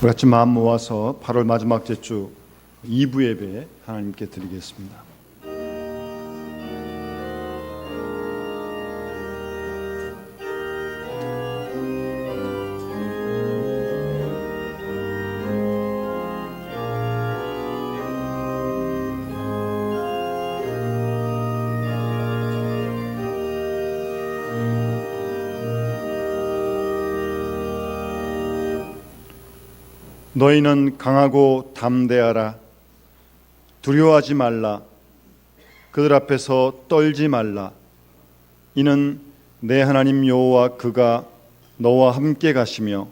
우리 같이 마음 모아서 8월 마지막 주 2부 예배 하나님께 드리겠습니다. 너희는 강하고 담대하라. 두려워하지 말라. 그들 앞에서 떨지 말라. 이는 내 하나님 여호와 그가 너와 함께 가시며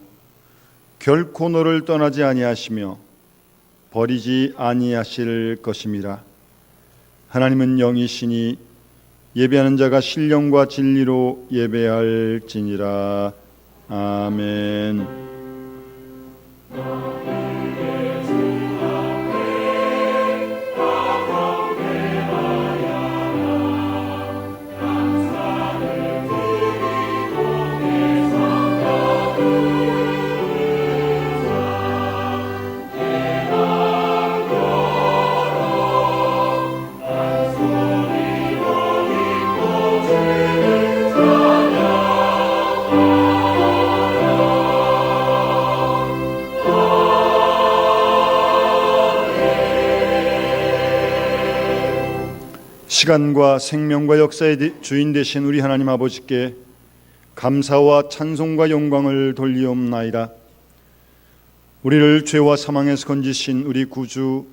결코 너를 떠나지 아니하시며 버리지 아니하실 것임이라. 하나님은 영이시니 예배하는 자가 신령과 진리로 예배할지니라. 아멘. 시간과 생명과 역사의 주인 되신 우리 하나님 아버지께 감사와 찬송과 영광을 돌리옵나이다. 우리를 죄와 사망에서 건지신 우리 구주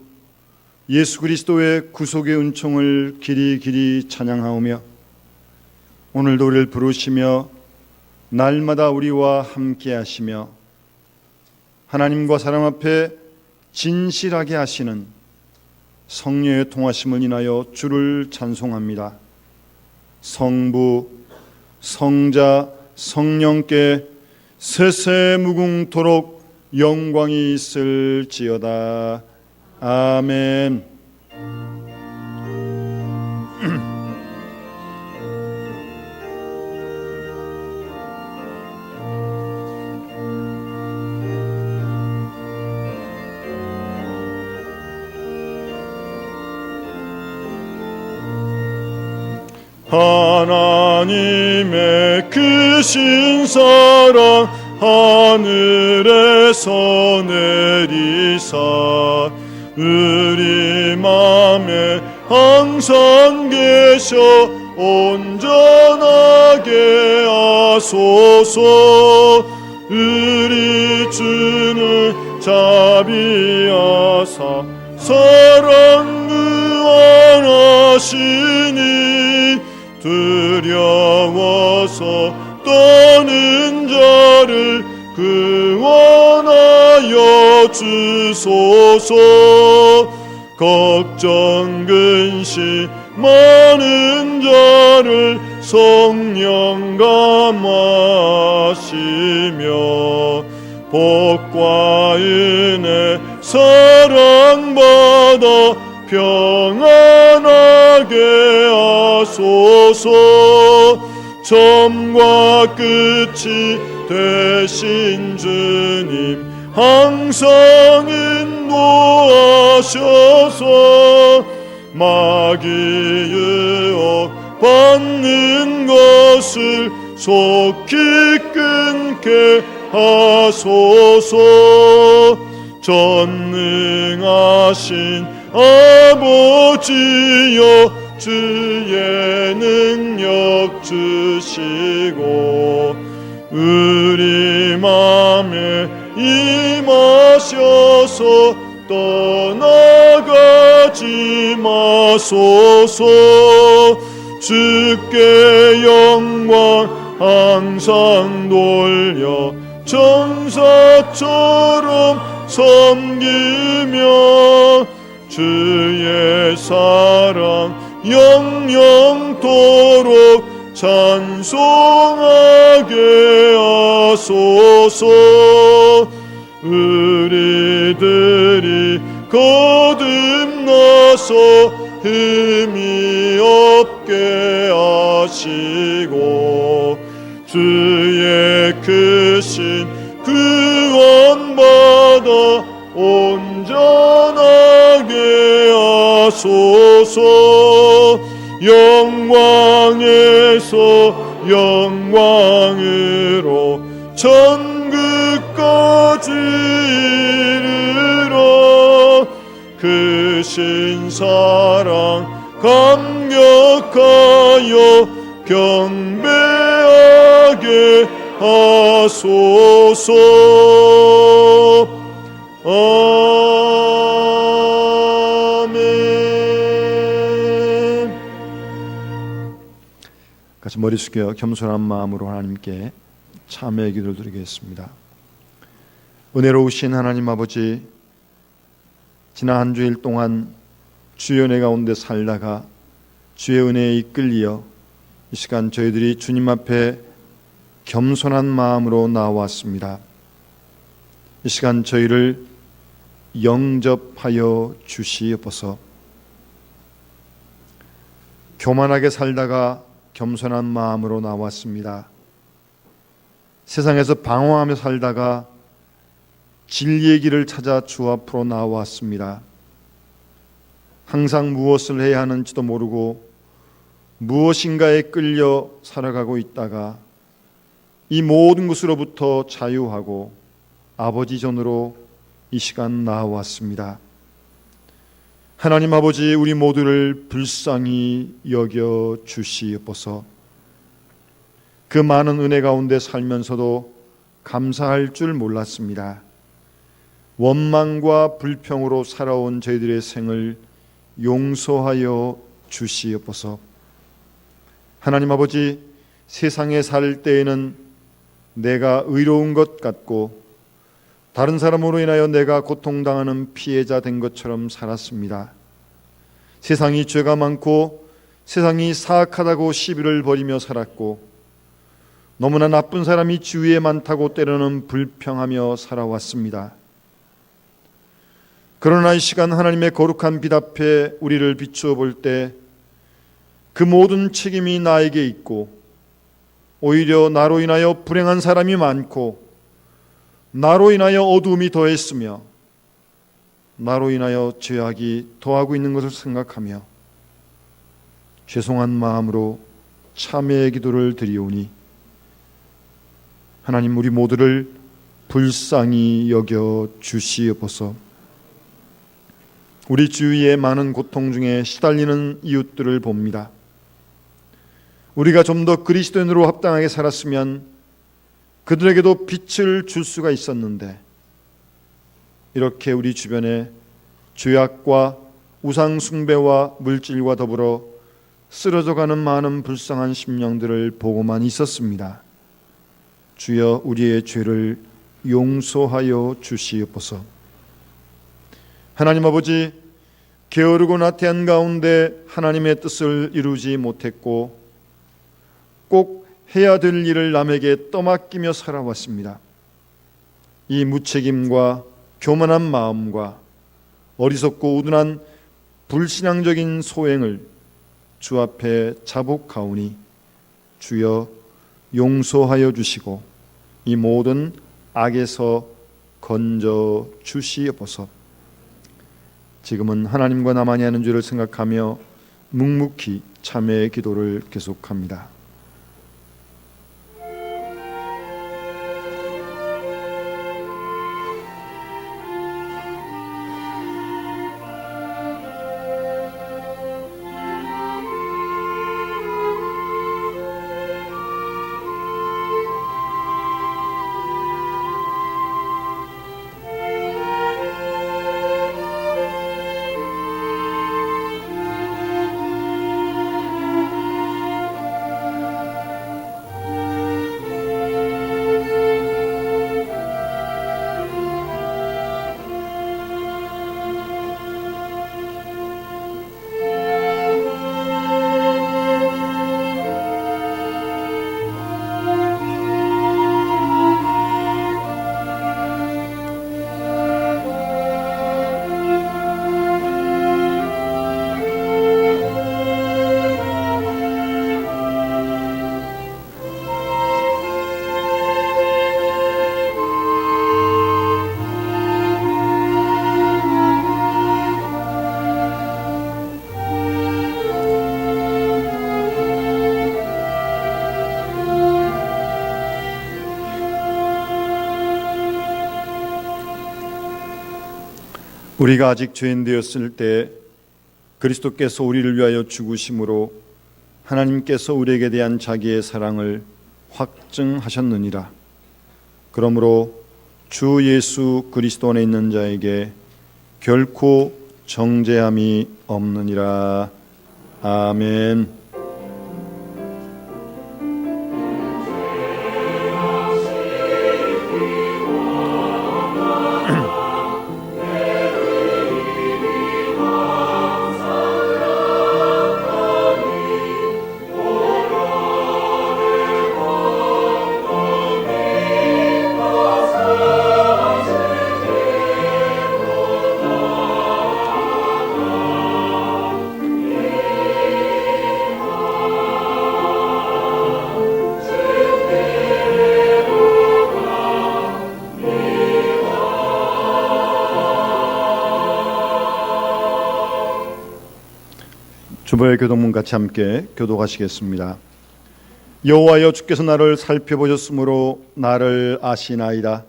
예수 그리스도의 구속의 은총을 길이 찬양하오며 오늘도 우리를 부르시며 날마다 우리와 함께 하시며 하나님과 사람 앞에 진실하게 하시는 성령의 통하심을 인하여 주를 찬송합니다. 성부, 성자, 성령께 세세무궁토록 영광이 있을지어다. 아멘. 하나님의 크신 사랑 하늘에서 내리사 우리 맘에 항상 계셔 온전하게 하소서. 우리 주는 자비하사 사랑 구원하시니 두려워서 떠는 자를 구원하여 주소서. 걱정 근심 많은 자를 성령 감하시며 복과 은혜 사랑받아 평안하게 하소서. 처음과 끝이 되신 주님 항상 인도하셔서 마귀 유혹 받는 것을 속히 끊게 하소서. 전능하신 아버지여 주의 능력 주시고 우리 맘에 임하셔서 떠나가지 마소서. 주께 영광 항상 돌려 천사처럼 섬기며 주의 사랑 영영토록 찬송하게 하소서. 우리들이 거듭나서 흠이 없게 하시고 주의 크신 구원받아 온전하게 하소서. 영광에서 영광으로 천국까지 이르러 그 신사랑 감격하여 경배하게 하소서. 아멘. 같이 머리 숙여 겸손한 마음으로 하나님께 참회의 기도를 드리겠습니다. 은혜로우신 하나님 아버지, 지난 한 주일 동안 주의 은혜 가운데 살다가 주의 은혜에 이끌려 이 시간 저희들이 주님 앞에 겸손한 마음으로 나왔습니다. 이 시간 저희를 영접하여 주시옵소서. 교만하게 살다가 겸손한 마음으로 나왔습니다. 세상에서 방황하며 살다가 진리의 길을 찾아 주 앞으로 나왔습니다. 항상 무엇을 해야 하는지도 모르고 무엇인가에 끌려 살아가고 있다가 이 모든 것으로부터 자유하고 아버지 전으로 이 시간 나왔습니다. 하나님 아버지, 우리 모두를 불쌍히 여겨 주시옵소서. 그 많은 은혜 가운데 살면서도 감사할 줄 몰랐습니다. 원망과 불평으로 살아온 저희들의 생을 용서하여 주시옵소서. 하나님 아버지, 세상에 살 때에는 내가 의로운 것 같고 다른 사람으로 인하여 내가 고통당하는 피해자 된 것처럼 살았습니다. 세상이 죄가 많고 세상이 사악하다고 시비를 벌이며 살았고 너무나 나쁜 사람이 주위에 많다고 때로는 불평하며 살아왔습니다. 그러나 이 시간 하나님의 거룩한 빛 앞에 우리를 비추어 볼 때 그 모든 책임이 나에게 있고 오히려 나로 인하여 불행한 사람이 많고 나로 인하여 어두움이 더했으며 나로 인하여 죄악이 더하고 있는 것을 생각하며 죄송한 마음으로 참회의 기도를 드리오니 하나님, 우리 모두를 불쌍히 여겨 주시옵소서. 우리 주위의 많은 고통 중에 시달리는 이웃들을 봅니다. 우리가 좀 더 그리스도인으로 합당하게 살았으면 그들에게도 빛을 줄 수가 있었는데 이렇게 우리 주변에 죄악과 우상 숭배와 물질과 더불어 쓰러져가는 많은 불쌍한 심령들을 보고만 있었습니다. 주여, 우리의 죄를 용서하여 주시옵소서. 하나님 아버지, 게으르고 나태한 가운데 하나님의 뜻을 이루지 못했고 꼭 해야 될 일을 남에게 떠맡기며 살아왔습니다. 이 무책임과 교만한 마음과 어리석고 우둔한 불신앙적인 소행을 주 앞에 자복하오니 주여 용서하여 주시고 이 모든 악에서 건져 주시옵소서. 지금은 하나님과 나만이 하는 죄를 생각하며 묵묵히 참회의 기도를 계속합니다. 우리가 아직 죄인 되었을 때 그리스도께서 우리를 위하여 죽으심으로 하나님께서 우리에게 대한 자기의 사랑을 확증하셨느니라. 그러므로 주 예수 그리스도 안에 있는 자에게 결코 정죄함이 없느니라. 아멘. 주보의 교동문 같이 함께 교독하시겠습니다. 여호와여, 주께서 나를 살펴보셨으므로 나를 아시나이다.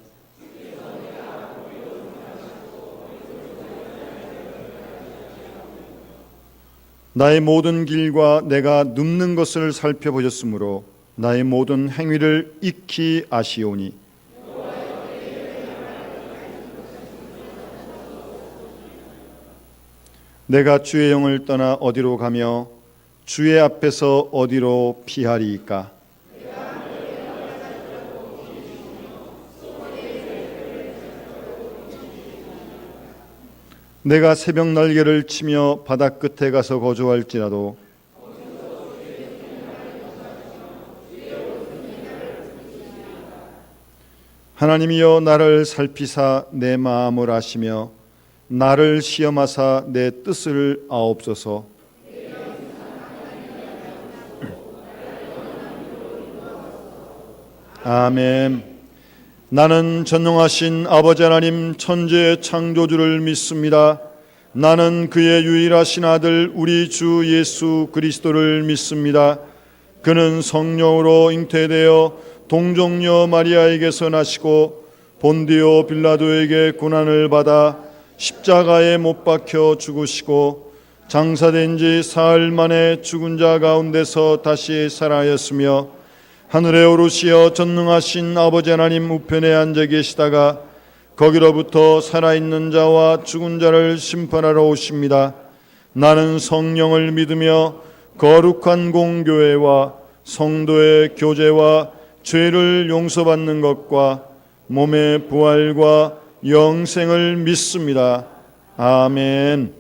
나의 모든 길과 내가 눕는 것을 살펴보셨으므로 나의 모든 행위를 익히 아시오니 내가 주의 영을 떠나 어디로 가며 주의 앞에서 어디로 피하리이까? 내가 새벽 날개를 치며 바다 끝에 가서 거주할지라도 하나님이여, 나를 살피사 내 마음을 아시며 나를 시험하사 내 뜻을 아옵소서. 아멘. 나는 전능하신 아버지 하나님 천지의 창조주를 믿습니다. 나는 그의 유일하신 아들 우리 주 예수 그리스도를 믿습니다. 그는 성령으로 잉태되어 동정녀 마리아에게서 나시고 본디오 빌라도에게 고난을 받아 십자가에 못 박혀 죽으시고 장사된 지 사흘 만에 죽은 자 가운데서 다시 살아하였으며 하늘에 오르시어 전능하신 아버지 하나님 우편에 앉아 계시다가 거기로부터 살아있는 자와 죽은 자를 심판하러 오십니다. 나는 성령을 믿으며 거룩한 공교회와 성도의 교제와 죄를 용서받는 것과 몸의 부활과 영생을 믿습니다. 아멘.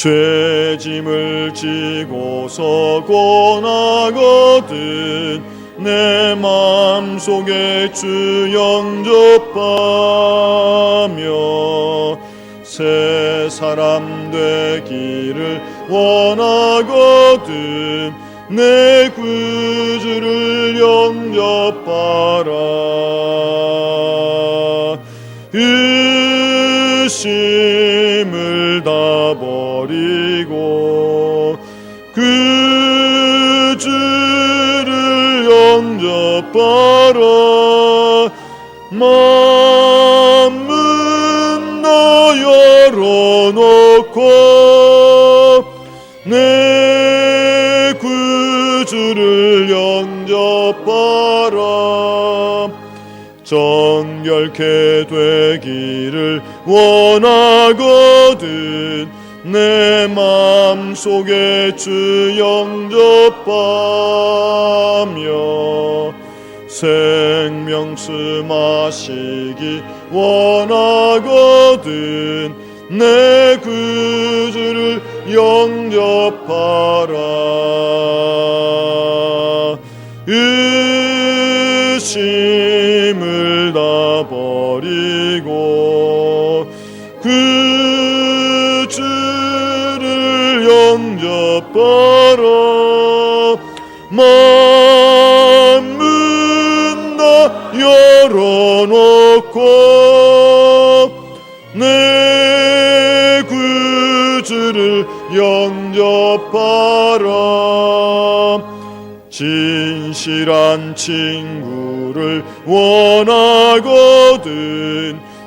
죄짐을 지고서 고나거든 내 마음속에 주 영접하며 새 사람 되기를 원하거든 내 구주를 영접하라. 의심을 다 버리고 그 주를 영접하라. 마음은 너 열어놓고 내 구주를 영접하라. 정결케 되기를 원하거든 내 마음속에 주 영접하며 생명수 마시기 원하거든 내 구주를 영접하라. 의심을 다 버리고 그 주를 영접하라. 열어놓고 내 구주를 영접하라. 진실한 친구를 원하거든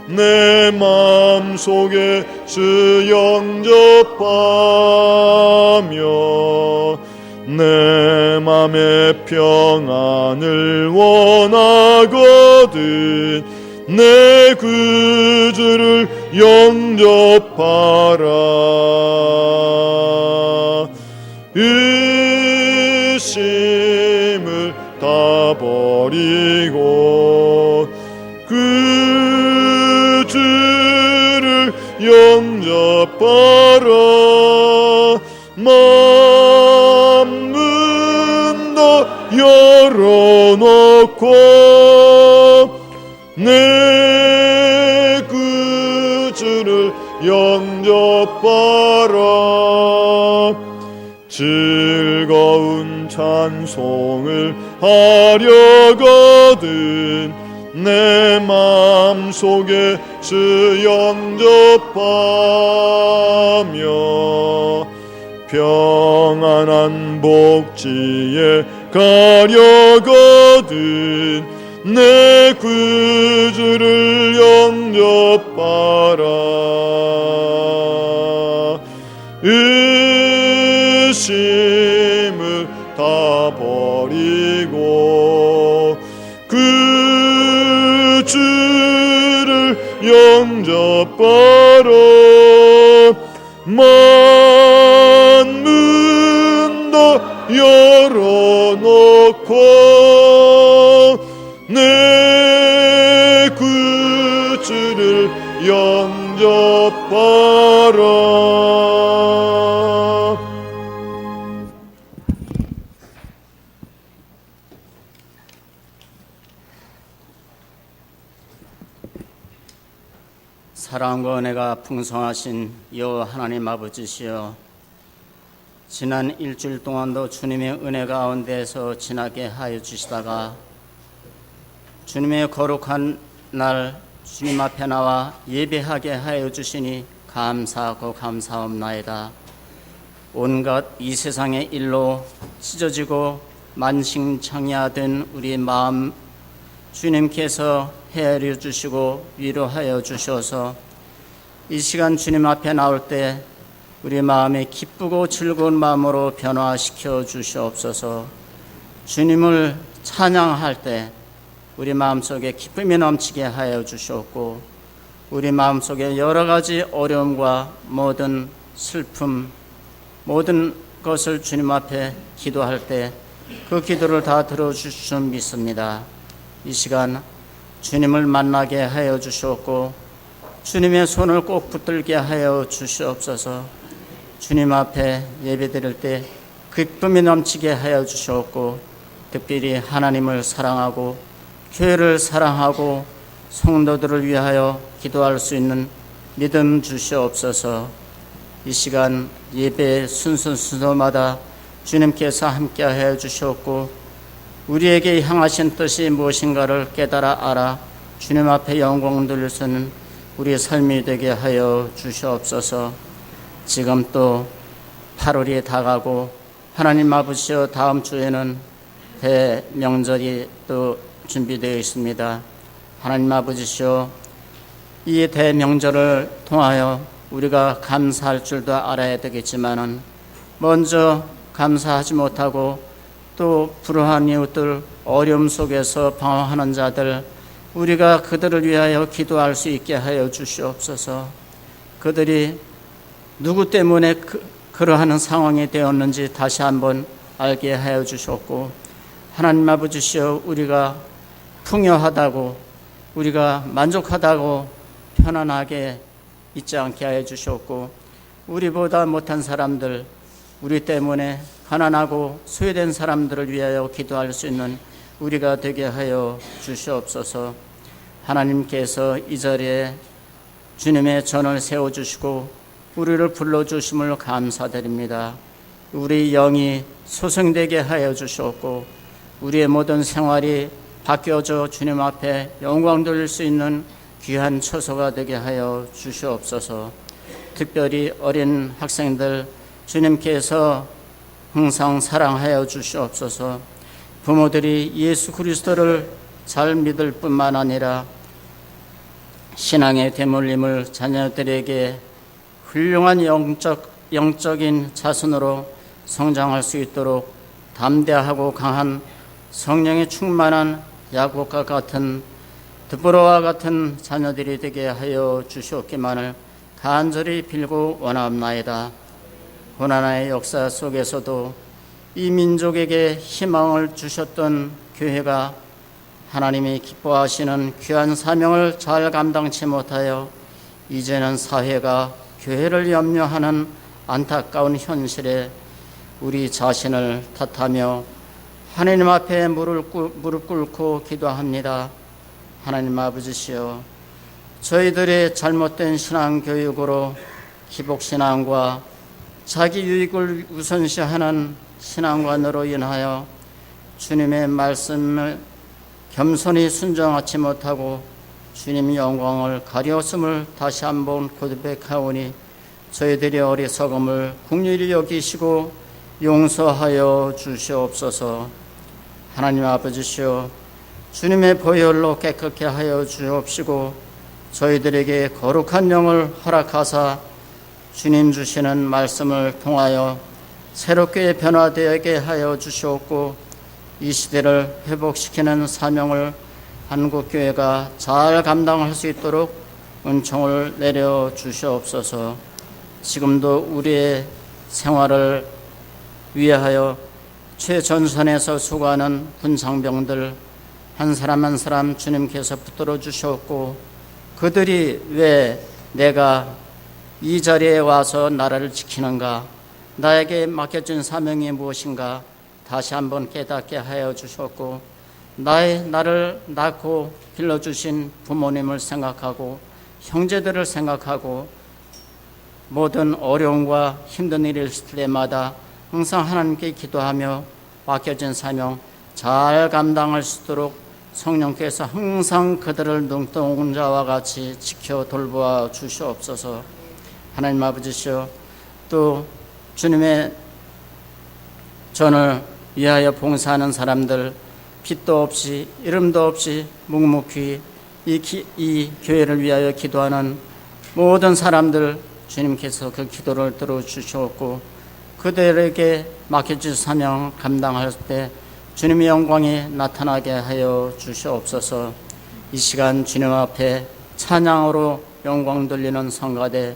내 마음속에 주 영접하며 내 맘의 평안을 원하거든 내 구주를 영접하라. 의심을 다 버리고 구주를 영접하라. 문 다 열어놓고 내 구주를 영접하라. 즐거운 찬송을 하려거든 내 마음속에 주 영접하며 평안한 복지에 가려거든 내 구주를 영접하라. 의심을 다 버리고 구주를 영접하라. 만문 다 열어놓고 내 구주를 영접하라. 사랑과 은혜가 풍성하신 여호와 하나님 아버지시여, 지난 일주일 동안도 주님의 은혜 가운데서 지나게 하여 주시다가 주님의 거룩한 날 주님 앞에 나와 예배하게 하여 주시니 감사하고 감사옵나이다. 온갖 이 세상의 일로 찢어지고 만신창이화된 우리 마음 주님께서 헤아려 주시고 위로하여 주셔서 이 시간 주님 앞에 나올 때 우리 마음이 기쁘고 즐거운 마음으로 변화시켜 주시옵소서. 주님을 찬양할 때 우리 마음속에 기쁨이 넘치게 하여 주시옵고, 우리 마음속에 여러 가지 어려움과 모든 슬픔, 모든 것을 주님 앞에 기도할 때 그 기도를 다 들어주실 줄 믿습니다. 이 시간 주님을 만나게 하여 주시옵고 주님의 손을 꼭 붙들게 하여 주시옵소서. 주님 앞에 예배드릴 때 기쁨이 넘치게 하여 주시옵고, 특별히 하나님을 사랑하고 교회를 사랑하고 성도들을 위하여 기도할 수 있는 믿음 주시옵소서. 이 시간 예배 순서마다 주님께서 함께하여 주시옵고 우리에게 향하신 뜻이 무엇인가를 깨달아 알아 주님 앞에 영광 돌릴 수 있는 우리의 삶이 되게 하여 주시옵소서. 지금 또 8월이 다가고 하나님 아버지여, 다음 주에는 대명절이 또 준비되어 있습니다. 하나님 아버지시여, 이 대명절을 통하여 우리가 감사할 줄도 알아야 되겠지만은 먼저 감사하지 못하고 또 불우한 이웃들, 어려움 속에서 방황하는 자들, 우리가 그들을 위하여 기도할 수 있게 하여 주시옵소서. 그들이 누구 때문에 그러한 상황이 되었는지 다시 한번 알게 하여 주셨고, 하나님 아버지시여, 우리가 풍요하다고, 우리가 만족하다고 편안하게 있지 않게 하여 주셨고, 우리보다 못한 사람들, 우리 때문에 가난하고 소외된 사람들을 위하여 기도할 수 있는 우리가 되게 하여 주시옵소서. 하나님께서 이 자리에 주님의 전을 세워주시고 우리를 불러주심을 감사드립니다. 우리 영이 소생되게 하여 주셨고 우리의 모든 생활이 바뀌어져 주님 앞에 영광 돌릴 수 있는 귀한 처소가 되게 하여 주시옵소서. 특별히 어린 학생들 주님께서 항상 사랑하여 주시옵소서. 부모들이 예수 그리스도를 잘 믿을 뿐만 아니라 신앙의 대물림을 자녀들에게 훌륭한 영적인 자손으로 성장할 수 있도록 담대하고 강한 성령의 충만한 야곱과 같은 드보라와 같은 자녀들이 되게 하여 주시옵기만을 간절히 빌고 원하옵나이다. 고난의 역사 속에서도 이 민족에게 희망을 주셨던 교회가 하나님이 기뻐하시는 귀한 사명을 잘 감당치 못하여 이제는 사회가 교회를 염려하는 안타까운 현실에 우리 자신을 탓하며 하나님 앞에 무릎 꿇고 기도합니다. 하나님 아버지시여, 저희들의 잘못된 신앙교육으로 기복신앙과 자기 유익을 우선시하는 신앙관으로 인하여 주님의 말씀을 겸손히 순종하지 못하고 주님 영광을 가려움을 다시 한번 고백하오니 저희들의 어리석음을 긍휼히 여기시고 용서하여 주시옵소서. 하나님 아버지시여, 주님의 보혈로 깨끗게 하여 주옵시고 저희들에게 거룩한 영을 허락하사 주님 주시는 말씀을 통하여 새롭게 변화되게 하여 주시옵고 이 시대를 회복시키는 사명을 한국교회가 잘 감당할 수 있도록 은총을 내려 주시옵소서. 지금도 우리의 생활을 위하여 최전선에서 수고하는 군상병들 한 사람 한 사람 주님께서 붙들어 주셨고 그들이 왜 내가 이 자리에 와서 나라를 지키는가, 나에게 맡겨진 사명이 무엇인가 다시 한번 깨닫게 하여 주셨고 나를 낳고 길러주신 부모님을 생각하고 형제들을 생각하고 모든 어려움과 힘든 일이 있을 때마다 항상 하나님께 기도하며 맡겨진 사명 잘 감당할 수 있도록 성령께서 항상 그들을 눈동자와 같이 지켜 돌보아 주시옵소서. 하나님 아버지시여, 또 주님의 전을 위하여 봉사하는 사람들 빛도 없이 이름도 없이 묵묵히 이 교회를 위하여 기도하는 모든 사람들 주님께서 그 기도를 들어주시옵고 그들에게 맡겨진 사명 감당할 때 주님의 영광이 나타나게 하여 주시옵소서. 이 시간 주님 앞에 찬양으로 영광 돌리는 성가대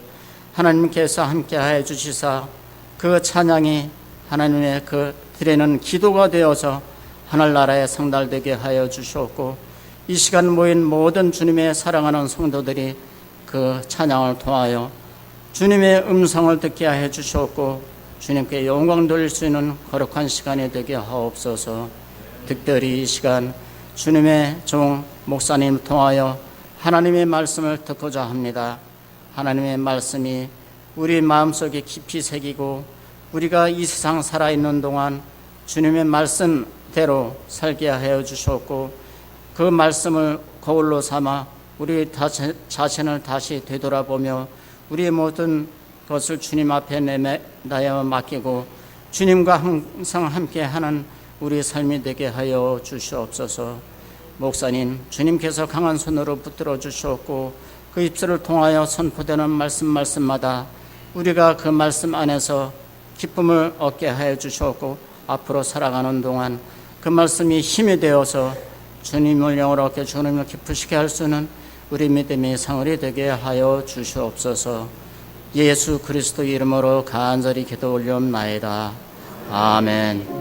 하나님께서 함께하여 주시사 그 찬양이 하나님의 그 드리는 기도가 되어서 하늘나라에 상달되게 하여 주시옵고 이 시간 모인 모든 주님의 사랑하는 성도들이 그 찬양을 통하여 주님의 음성을 듣게 하여 주시옵고 주님께 영광 돌릴 수 있는 거룩한 시간이 되게 하옵소서. 특별히 이 시간 주님의 종 목사님을 통하여 하나님의 말씀을 듣고자 합니다. 하나님의 말씀이 우리 마음속에 깊이 새기고 우리가 이 세상 살아있는 동안 주님의 말씀대로 살게 하여 주셨고 그 말씀을 거울로 삼아 우리 자신을 다시 되돌아보며 우리의 모든 것을 주님 앞에 내어 맡기고 주님과 항상 함께하는 우리 삶이 되게 하여 주시옵소서. 목사님 주님께서 강한 손으로 붙들어 주셨고 그 입술을 통하여 선포되는 말씀마다 우리가 그 말씀 안에서 기쁨을 얻게 하여 주셨고 앞으로 살아가는 동안 그 말씀이 힘이 되어서 주님을 영으로 얻게 주님을 기쁘시게 할 수 있는 우리 믿음의 상을이 되게 하여 주시옵소서. 예수 그리스도 이름으로 간절히 기도 올리옵나이다. 아멘.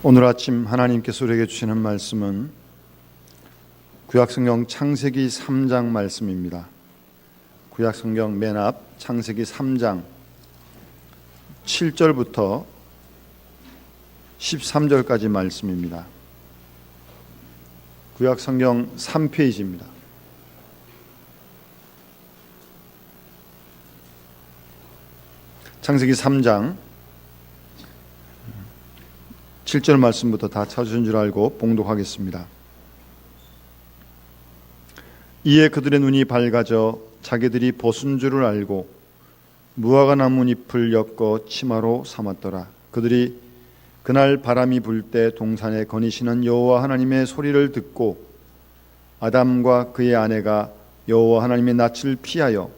오늘 아침 하나님께서 우리에게 주시는 말씀은 구약성경 창세기 3장 말씀입니다. 구약성경 맨 앞 창세기 3장 7절부터 13절까지 말씀입니다. 구약성경 3페이지입니다. 창세기 3장 7절 말씀부터 다 찾으신 줄 알고 봉독하겠습니다. 이에 그들의 눈이 밝아져 자기들이 벗은 줄을 알고 무화과 나뭇잎을 엮어 치마로 삼았더라. 그들이 그날 바람이 불 때 동산에 거니시는 여호와 하나님의 소리를 듣고 아담과 그의 아내가 여호와 하나님의 낯을 피하여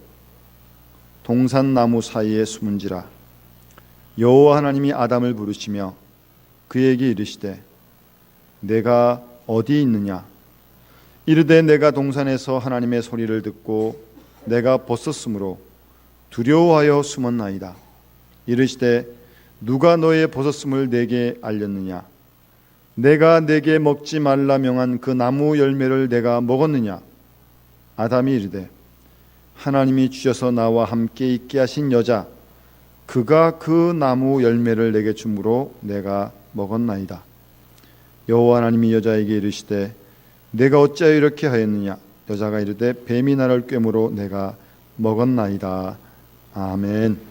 동산 나무 사이에 숨은지라. 여호와 하나님이 아담을 부르시며 그에게 이르시되 내가 어디 있느냐? 이르되 내가 동산에서 하나님의 소리를 듣고 내가 벗었으므로 두려워하여 숨었나이다. 이르시되 누가 너의 벗었음을 내게 알렸느냐? 내가 내게 먹지 말라 명한 그 나무 열매를 내가 먹었느냐? 아담이 이르되 하나님이 주셔서 나와 함께 있게 하신 여자 그가 그 나무 열매를 내게 주므로 내가 먹었나이다. 여호와 하나님이 여자에게 이르시되 내가 어찌하여 이렇게 하였느냐? 여자가 이르되 뱀이 나를 꿰므로 내가 먹었나이다. 아멘.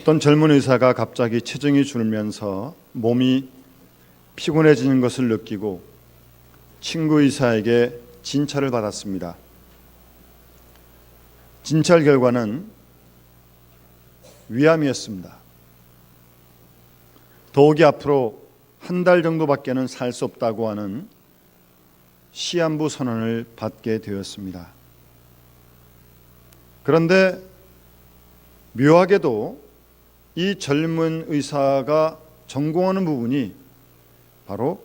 어떤 젊은 의사가 갑자기 체중이 줄면서 몸이 피곤해지는 것을 느끼고 친구 의사에게 진찰을 받았습니다. 진찰 결과는 위암이었습니다. 더욱이 앞으로 한 달 정도밖에는 살 수 없다고 하는 시한부 선언을 받게 되었습니다. 그런데 묘하게도 이 젊은 의사가 전공하는 부분이 바로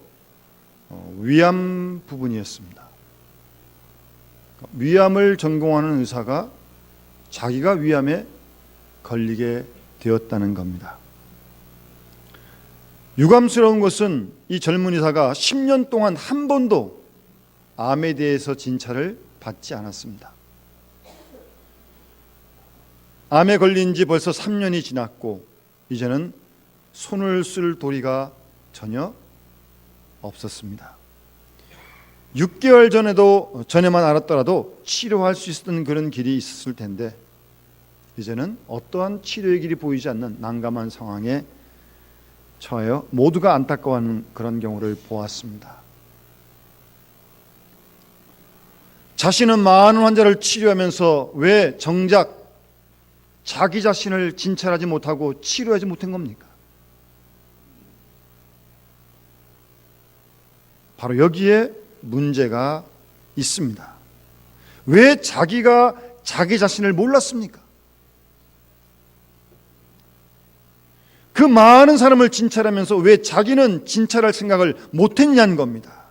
위암 부분이었습니다. 위암을 전공하는 의사가 자기가 위암에 걸리게 되었다는 겁니다. 유감스러운 것은 이 젊은 의사가 10년 동안 한 번도 암에 대해서 진찰을 받지 않았습니다. 암에 걸린 지 벌써 3년이 지났고 이제는 손을 쓸 도리가 전혀 없었습니다. 6개월 전에만 알았더라도 치료할 수 있었던 그런 길이 있었을 텐데 이제는 어떠한 치료의 길이 보이지 않는 난감한 상황에 처하여 모두가 안타까워하는 그런 경우를 보았습니다. 자신은 많은 환자를 치료하면서 왜 정작 자기 자신을 진찰하지 못하고 치료하지 못한 겁니까? 바로 여기에 문제가 있습니다. 왜 자기가 자기 자신을 몰랐습니까? 그 많은 사람을 진찰하면서 왜 자기는 진찰할 생각을 못했냐는 겁니다.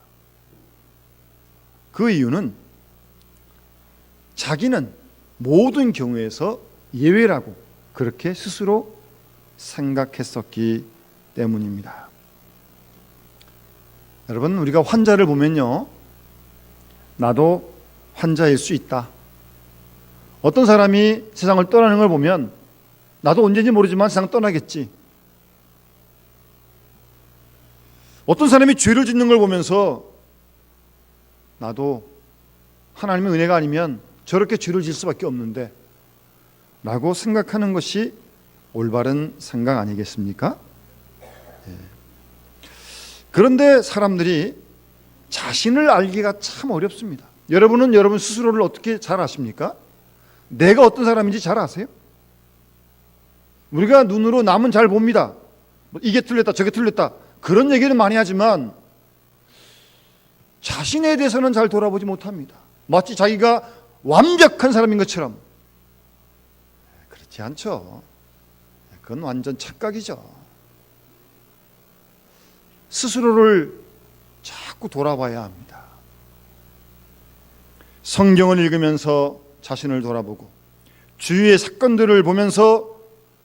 그 이유는 자기는 모든 경우에서 예외라고 그렇게 스스로 생각했었기 때문입니다. 여러분, 우리가 환자를 보면요, 나도 환자일 수 있다. 어떤 사람이 세상을 떠나는 걸 보면 나도 언제인지 모르지만 세상 떠나겠지. 어떤 사람이 죄를 짓는 걸 보면서 나도 하나님의 은혜가 아니면 저렇게 죄를 질 수밖에 없는데 라고 생각하는 것이 올바른 생각 아니겠습니까? 그런데 사람들이 자신을 알기가 참 어렵습니다. 여러분은 여러분 스스로를 어떻게 잘 아십니까? 내가 어떤 사람인지 잘 아세요? 우리가 눈으로 남은 잘 봅니다. 이게 틀렸다 저게 틀렸다 그런 얘기는 많이 하지만 자신에 대해서는 잘 돌아보지 못합니다. 마치 자기가 완벽한 사람인 것처럼. 그렇지 않죠. 그건 완전 착각이죠. 스스로를 자꾸 돌아봐야 합니다. 성경을 읽으면서 자신을 돌아보고 주위의 사건들을 보면서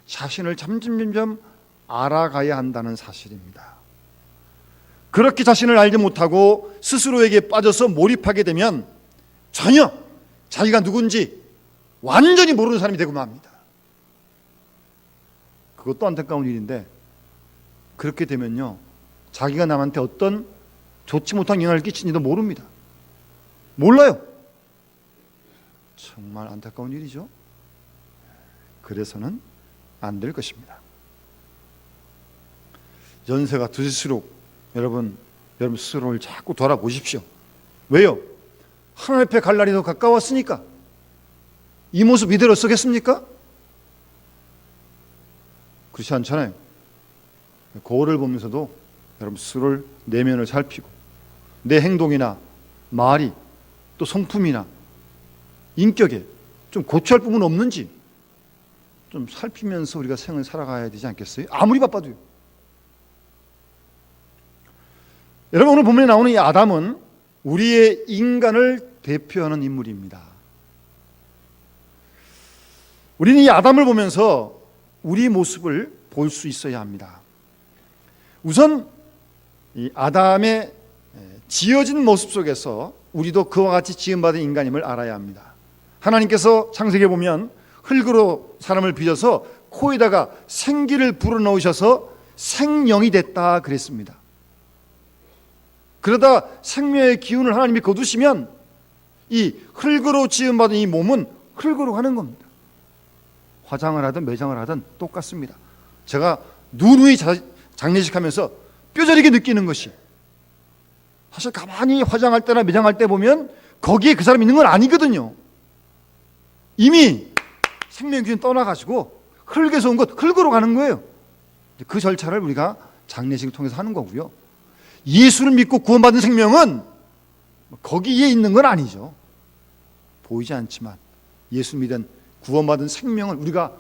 자신을 점점 알아가야 한다는 사실입니다. 그렇게 자신을 알지 못하고 스스로에게 빠져서 몰입하게 되면 전혀 자기가 누군지 완전히 모르는 사람이 되고 맙니다. 그것도 안타까운 일인데 그렇게 되면요 자기가 남한테 어떤 좋지 못한 영향을 끼치는지도 모릅니다. 몰라요. 정말 안타까운 일이죠. 그래서는 안 될 것입니다. 연세가 드실수록 여러분 스스로를 자꾸 돌아보십시오. 왜요? 하나님 앞에 갈 날이 더 가까웠으니까. 이 모습 이대로 쓰겠습니까? 그렇지 않잖아요. 거울을 보면서도 여러분 스스로를 내면을 살피고 내 행동이나 말이 또 성품이나 인격에 좀 고쳐할 부분 없는지 좀 살피면서 우리가 생을 살아가야 되지 않겠어요? 아무리 바빠도요. 여러분, 오늘 본문에 나오는 이 아담은 우리의 인간을 대표하는 인물입니다. 우리는 이 아담을 보면서 우리 모습을 볼 수 있어야 합니다. 우선 이 아담의 지어진 모습 속에서 우리도 그와 같이 지음받은 인간임을 알아야 합니다. 하나님께서 창세기에 보면 흙으로 사람을 빚어서 코에다가 생기를 불어넣으셔서 생명이 됐다 그랬습니다. 그러다 생명의 기운을 하나님이 거두시면 이 흙으로 지음받은 이 몸은 흙으로 가는 겁니다. 화장을 하든 매장을 하든 똑같습니다. 제가 누누이 장례식하면서 뼈저리게 느끼는 것이, 사실 가만히 화장할 때나 매장할 때 보면 거기에 그 사람이 있는 건 아니거든요. 이미 생명기운 떠나가지고 흙에서 온 것 흙으로 가는 거예요. 그 절차를 우리가 장례식을 통해서 하는 거고요. 예수를 믿고 구원받은 생명은 거기에 있는 건 아니죠. 보이지 않지만 예수 믿은 구원받은 생명을 우리가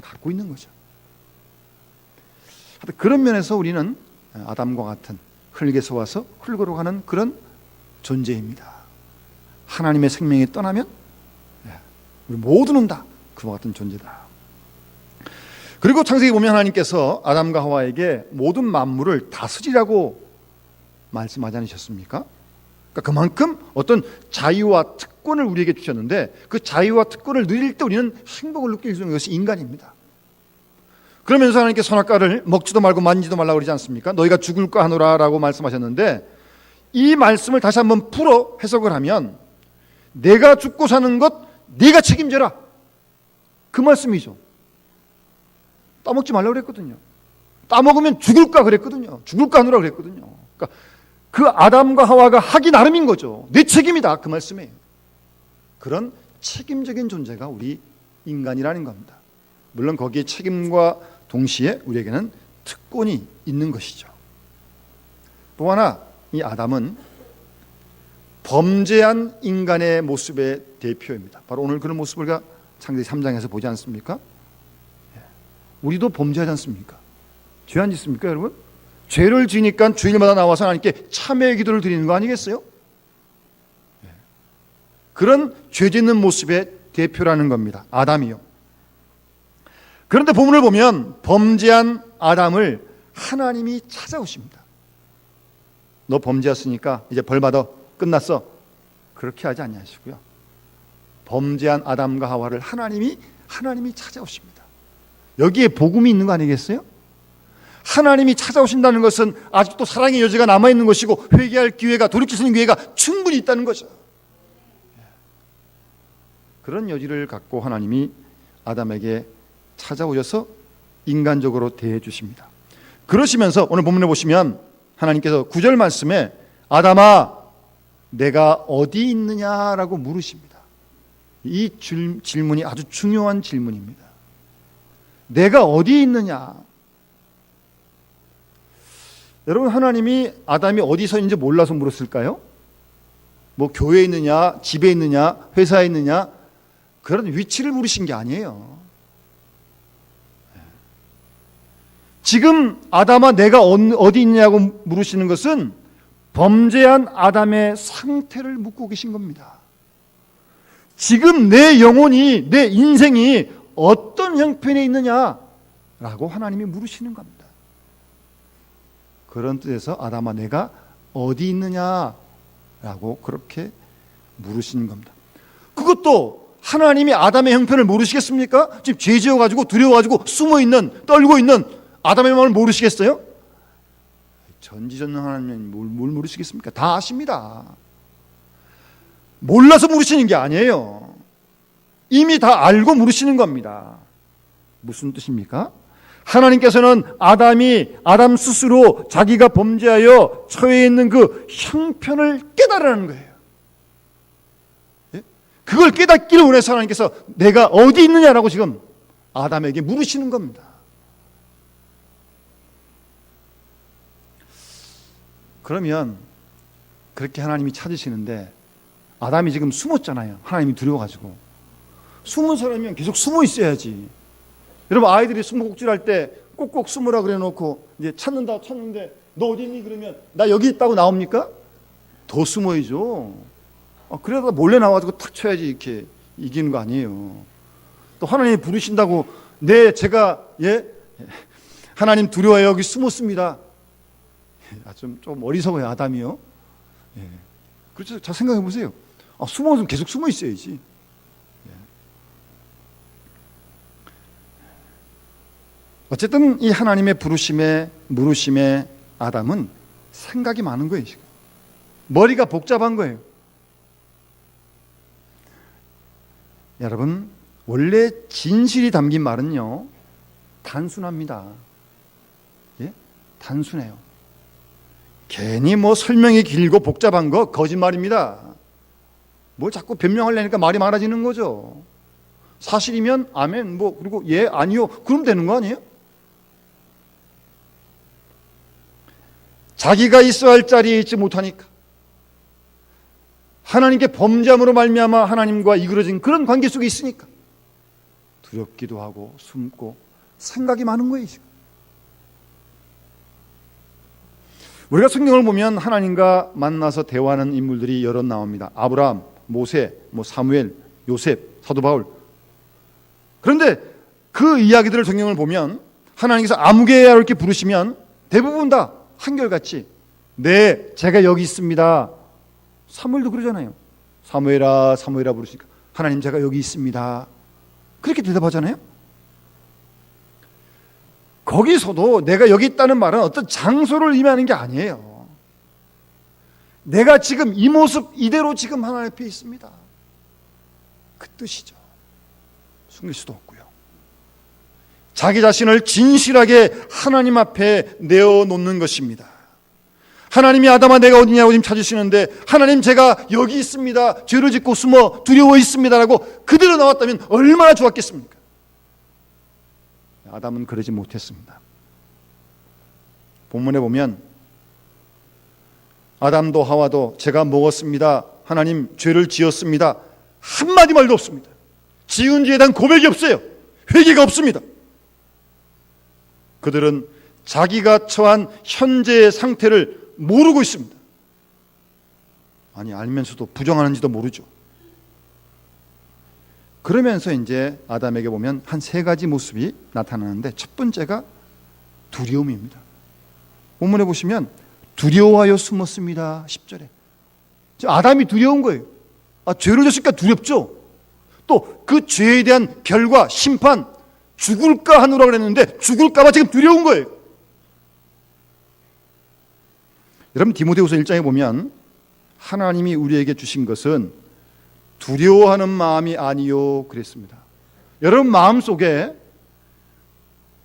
갖고 있는 거죠. 그런 면에서 우리는 아담과 같은 흙에서 와서 흙으로 가는 그런 존재입니다. 하나님의 생명이 떠나면 우리 모두는 다 그와 같은 존재다. 그리고 창세기 보면 하나님께서 아담과 하와에게 모든 만물을 다스리라고 말씀하지 않으셨습니까? 그러니까 그만큼 어떤 자유와 특권을 우리에게 주셨는데, 그 자유와 특권을 누릴 때 우리는 행복을 느낄 수 있는 것이 인간입니다. 그러면서 하나님께 선악과를 먹지도 말고 만지도 말라고 그러지 않습니까? 너희가 죽을까 하노라 라고 말씀하셨는데, 이 말씀을 다시 한번 풀어 해석을 하면 내가 죽고 사는 것 네가 책임져라, 그 말씀이죠. 따먹지 말라고 그랬거든요. 따먹으면 죽을까 그랬거든요. 죽을까 하노라 그랬거든요. 그러니까 그 아담과 하와가 하기 나름인 거죠. 내 책임이다, 그 말씀이에요. 그런 책임적인 존재가 우리 인간이라는 겁니다. 물론 거기에 책임과 동시에 우리에게는 특권이 있는 것이죠. 또 하나, 이 아담은 범죄한 인간의 모습의 대표입니다. 바로 오늘 그런 모습을 우리가 창세기 3장에서 보지 않습니까? 우리도 범죄하지 않습니까? 죄 안 짓습니까, 여러분? 죄를 지니까 주일마다 나와서 하나님께 참회의 기도를 드리는 거 아니겠어요? 그런 죄 짓는 모습의 대표라는 겁니다. 아담이요. 그런데 본문을 보면 범죄한 아담을 하나님이 찾아오십니다. 너 범죄했으니까 이제 벌 받아, 끝났어. 그렇게 하지 않으시고요. 범죄한 아담과 하와를 하나님이 찾아오십니다. 여기에 복음이 있는 거 아니겠어요? 하나님이 찾아오신다는 것은 아직도 사랑의 여지가 남아있는 것이고 회개할 기회가, 돌이킬 수 있는 기회가 충분히 있다는 거죠. 그런 여지를 갖고 하나님이 아담에게 찾아오셔서 인간적으로 대해 주십니다. 그러시면서 오늘 본문에 보시면 하나님께서 9절 말씀에 아담아 내가 어디 있느냐라고 물으십니다. 이 질문이 아주 중요한 질문입니다. 내가 어디 있느냐. 여러분, 하나님이 아담이 어디서 있는지 몰라서 물었을까요? 뭐 교회에 있느냐, 집에 있느냐, 회사에 있느냐, 그런 위치를 물으신 게 아니에요. 지금 아담아 내가 어디 있냐고 물으시는 것은 범죄한 아담의 상태를 묻고 계신 겁니다. 지금 내 영혼이, 내 인생이 어떤 형편에 있느냐라고 하나님이 물으시는 겁니다. 그런 뜻에서 아담아 내가 어디 있느냐라고 그렇게 물으시는 겁니다. 그것도 하나님이 아담의 형편을 모르시겠습니까? 지금 죄 지어가지고 두려워가지고 숨어있는, 떨고 있는 아담의 마음을 모르시겠어요? 전지전능 하나님은 뭘 모르시겠습니까? 다 아십니다. 몰라서 물으시는 게 아니에요. 이미 다 알고 물으시는 겁니다. 무슨 뜻입니까? 하나님께서는 아담 스스로 자기가 범죄하여 처해 있는 그 형편을 깨달으라는 거예요. 예? 그걸 깨닫기를 원해서 하나님께서 내가 어디 있느냐라고 지금 아담에게 물으시는 겁니다. 그러면 그렇게 하나님이 찾으시는데 아담이 지금 숨었잖아요. 하나님이 두려워가지고. 숨은 사람이면 계속 숨어 있어야지. 여러분, 아이들이 숨바꼭질할 때 꼭꼭 숨으라 그래 놓고 이제 찾는데 너 어디 있니? 그러면 나 여기 있다고 나옵니까? 더 숨어야죠. 그러다가 몰래 나와가지고 탁 쳐야지 이렇게 이기는 거 아니에요. 또 하나님이 부르신다고 제가 하나님 두려워요 여기 숨었습니다. 좀 어리석어요 아담이요. 그렇죠. 잘 생각해 보세요. 숨어서 계속 숨어 있어야지. 어쨌든 이 하나님의 물으심에 아담은 생각이 많은 거예요. 지금 머리가 복잡한 거예요. 여러분, 원래 진실이 담긴 말은요 단순합니다. 단순해요. 괜히 뭐 설명이 길고 복잡한 거 거짓말입니다. 뭘 자꾸 변명하려니까 말이 많아지는 거죠. 사실이면 아멘, 뭐 그리고 예, 아니요, 그럼 되는 거 아니에요? 자기가 있어야 할 자리에 있지 못하니까 하나님께 범죄함으로 말미암아 하나님과 이그러진 그런 관계 속에 있으니까 두렵기도 하고 숨고 생각이 많은 거예요. 지금 우리가 성경을 보면 하나님과 만나서 대화하는 인물들이 여러 나옵니다. 아브라함, 모세, 사무엘, 요셉, 사도 바울. 그런데 그 이야기들을 성경을 보면 하나님께서 아무개야 이렇게 부르시면 대부분 다 한결같이 네, 제가 여기 있습니다. 사무엘도 그러잖아요. 사무엘아, 사무엘아 부르시니까 하나님 제가 여기 있습니다. 그렇게 대답하잖아요. 거기서도 내가 여기 있다는 말은 어떤 장소를 의미하는 게 아니에요. 내가 지금 이 모습 이대로 지금 하나님 앞에 있습니다. 그 뜻이죠. 숨길 수도 없고요. 자기 자신을 진실하게 하나님 앞에 내어놓는 것입니다. 하나님이 아담아 내가 어디냐고 지금 찾으시는데 하나님 제가 여기 있습니다. 죄를 짓고 숨어 두려워 있습니다라고 그대로 나왔다면 얼마나 좋았겠습니까? 아담은 그러지 못했습니다. 본문에 보면 아담도 하와도 제가 먹었습니다. 하나님 죄를 지었습니다. 한마디 말도 없습니다. 지은 죄에 대한 고백이 없어요. 회개가 없습니다. 그들은 자기가 처한 현재의 상태를 모르고 있습니다. 아니 알면서도 부정하는지도 모르죠. 그러면서 이제 아담에게 보면 한 세 가지 모습이 나타나는데 첫 번째가 두려움입니다. 본문에 보시면 두려워하여 숨었습니다. 10절에 아담이 두려운 거예요. 죄를 졌으니까 두렵죠. 또 그 죄에 대한 결과 심판 죽을까 하노라 그랬는데 죽을까 봐 지금 두려운 거예요. 여러분 디모데후서 1장에 보면 하나님이 우리에게 주신 것은 두려워하는 마음이 아니요 그랬습니다. 여러분 마음속에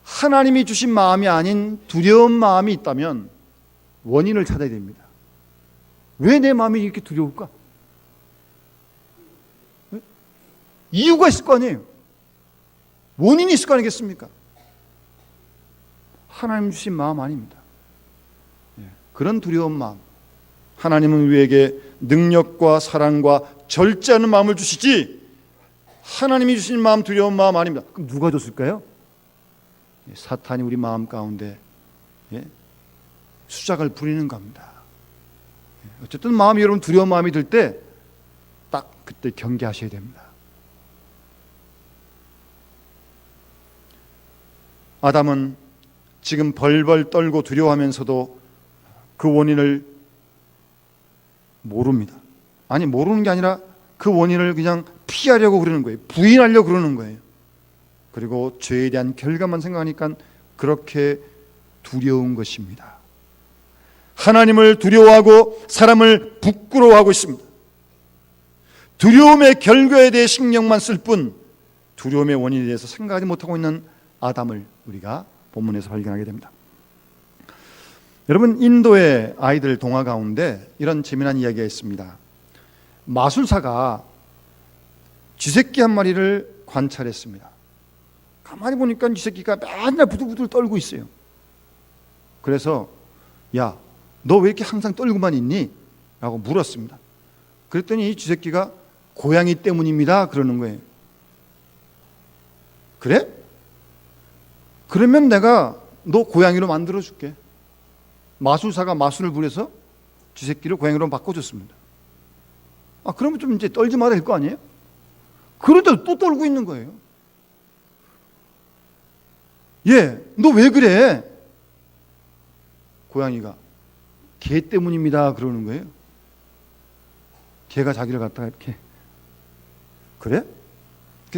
하나님이 주신 마음이 아닌 두려운 마음이 있다면 원인을 찾아야 됩니다. 왜 내 마음이 이렇게 두려울까? 이유가 있을 거 아니에요. 원인이 있을 거 아니겠습니까? 하나님 주신 마음 아닙니다. 그런 두려운 마음, 하나님은 우리에게 능력과 사랑과 절제하는 마음을 주시지 하나님이 주신 마음, 두려운 마음 아닙니다. 그럼 누가 줬을까요? 사탄이 우리 마음 가운데 수작을 부리는 겁니다. 어쨌든 마음이 여러분 두려운 마음이 들 때 딱 그때 경계하셔야 됩니다. 아담은 지금 벌벌 떨고 두려워하면서도 그 원인을 모릅니다. 아니 모르는 게 아니라 그 원인을 그냥 피하려고 그러는 거예요. 부인하려고 그러는 거예요. 그리고 죄에 대한 결과만 생각하니까 그렇게 두려운 것입니다. 하나님을 두려워하고 사람을 부끄러워하고 있습니다. 두려움의 결과에 대해 신경만 쓸 뿐 두려움의 원인에 대해서 생각하지 못하고 있는 아담을 우리가 본문에서 발견하게 됩니다. 여러분 인도의 아이들 동화 가운데 이런 재미난 이야기가 있습니다. 마술사가 쥐새끼 한 마리를 관찰했습니다. 가만히 보니까 쥐새끼가 맨날 부들부들 떨고 있어요. 그래서 야, 너 왜 이렇게 항상 떨고만 있니? 라고 물었습니다. 그랬더니 이 쥐새끼가 고양이 때문입니다 그러는 거예요. 그래? 그러면 내가 너 고양이로 만들어줄게. 마술사가 마술을 부려서 쥐새끼를 고양이로 바꿔줬습니다. 그러면 좀 이제 떨지 말아야 될 거 아니에요? 그런데 또 떨고 있는 거예요. 너 왜 그래? 고양이가 개 때문입니다 그러는 거예요. 개가 자기를 갖다가 이렇게 그래?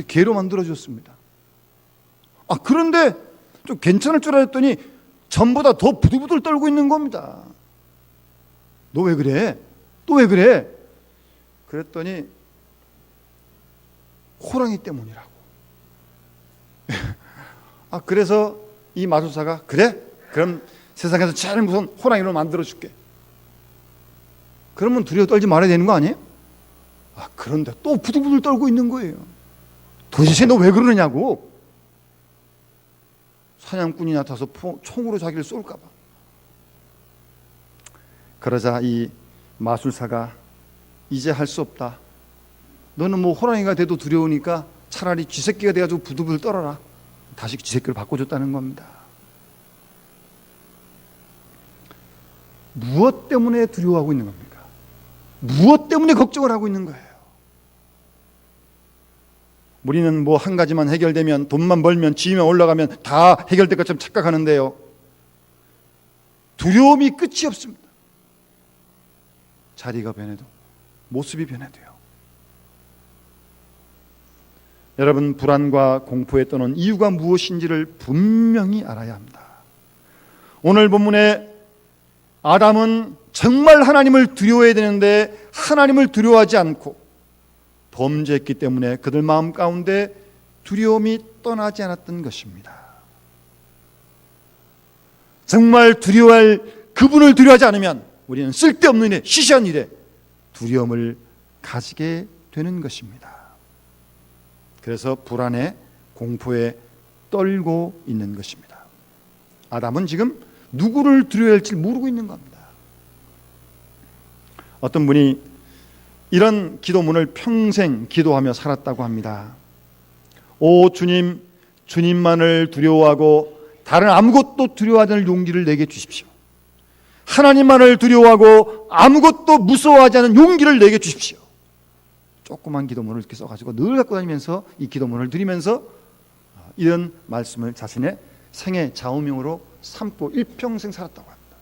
개로 만들어줬습니다. 그런데 좀 괜찮을 줄 알았더니 전보다 더 부들부들 떨고 있는 겁니다. 너 왜 그래? 또 왜 그래? 그랬더니 호랑이 때문이라고. 그래서 이 마술사가 그래? 그럼 세상에서 제일 무서운 호랑이로 만들어줄게. 그러면 두려워 떨지 말아야 되는 거 아니에요? 그런데 또 부들부들 떨고 있는 거예요. 도대체 너 왜 그러느냐고. 사냥꾼이 나타나서 총으로 자기를 쏠까 봐. 그러자 이 마술사가 이제 할 수 없다. 너는 뭐 호랑이가 돼도 두려우니까 차라리 쥐새끼가 돼가지고 부들부들 떨어라. 다시 쥐새끼를 바꿔줬다는 겁니다. 무엇 때문에 두려워하고 있는 겁니까? 무엇 때문에 걱정을 하고 있는 거예요? 우리는 뭐 한 가지만 해결되면, 돈만 벌면, 지위만 올라가면 다 해결될 것처럼 착각하는데요, 두려움이 끝이 없습니다. 자리가 변해도, 모습이 변해도요. 여러분, 불안과 공포에 떠는 이유가 무엇인지를 분명히 알아야 합니다. 오늘 본문에 아담은 정말 하나님을 두려워해야 되는데 하나님을 두려워하지 않고 범죄했기 때문에 그들 마음 가운데 두려움이 떠나지 않았던 것입니다. 정말 두려워할 그분을 두려워하지 않으면 우리는 쓸데없는 일에, 시시한 일에 두려움을 가지게 되는 것입니다. 그래서 불안에, 공포에 떨고 있는 것입니다. 아담은 지금 누구를 두려워해야 할지 모르고 있는 겁니다. 어떤 분이 이런 기도문을 평생 기도하며 살았다고 합니다. 오 주님, 주님만을 두려워하고 다른 아무것도 두려워하지 않을 용기를 내게 주십시오. 하나님만을 두려워하고 아무것도 무서워하지 않은 용기를 내게 주십시오. 조그만 기도문을 이렇게 써가지고 늘 갖고 다니면서 이 기도문을 드리면서 이런 말씀을 자신의 생애 좌우명으로 삼고 일평생 살았다고 합니다.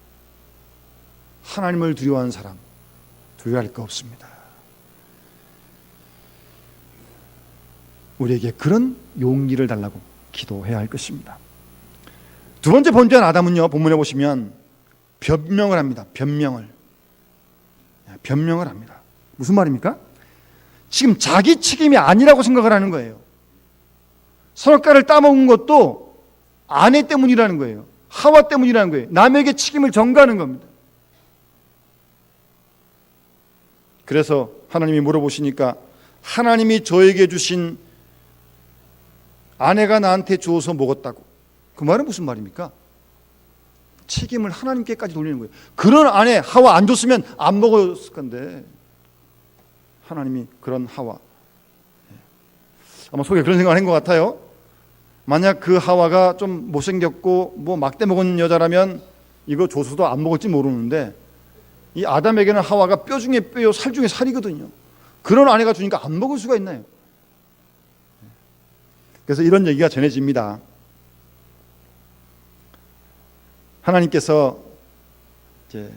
하나님을 두려워하는 사람 두려워할 거 없습니다. 우리에게 그런 용기를 달라고 기도해야 할 것입니다. 두 번째 범죄한 아담은요, 본문에 보시면 변명을 합니다. 변명을 합니다. 무슨 말입니까? 지금 자기 책임이 아니라고 생각을 하는 거예요. 선악과를 따먹은 것도 아내 때문이라는 거예요. 하와 때문이라는 거예요. 남에게 책임을 전가하는 겁니다. 그래서 하나님이 물어보시니까 하나님이 저에게 주신 아내가 나한테 주어서 먹었다고. 그 말은 무슨 말입니까? 책임을 하나님께까지 돌리는 거예요. 그런 아내 하와 안 줬으면 안 먹었을 건데 하나님이 그런 하와, 아마 속에 그런 생각을 한 것 같아요. 만약 그 하와가 좀 못생겼고 뭐 막대 먹은 여자라면 이거 줘서도 안 먹을지 모르는데 이 아담에게는 하와가 뼈 중에 뼈요 살 중에 살이거든요. 그런 아내가 주니까 안 먹을 수가 있나요? 그래서 이런 얘기가 전해집니다. 하나님께서 이제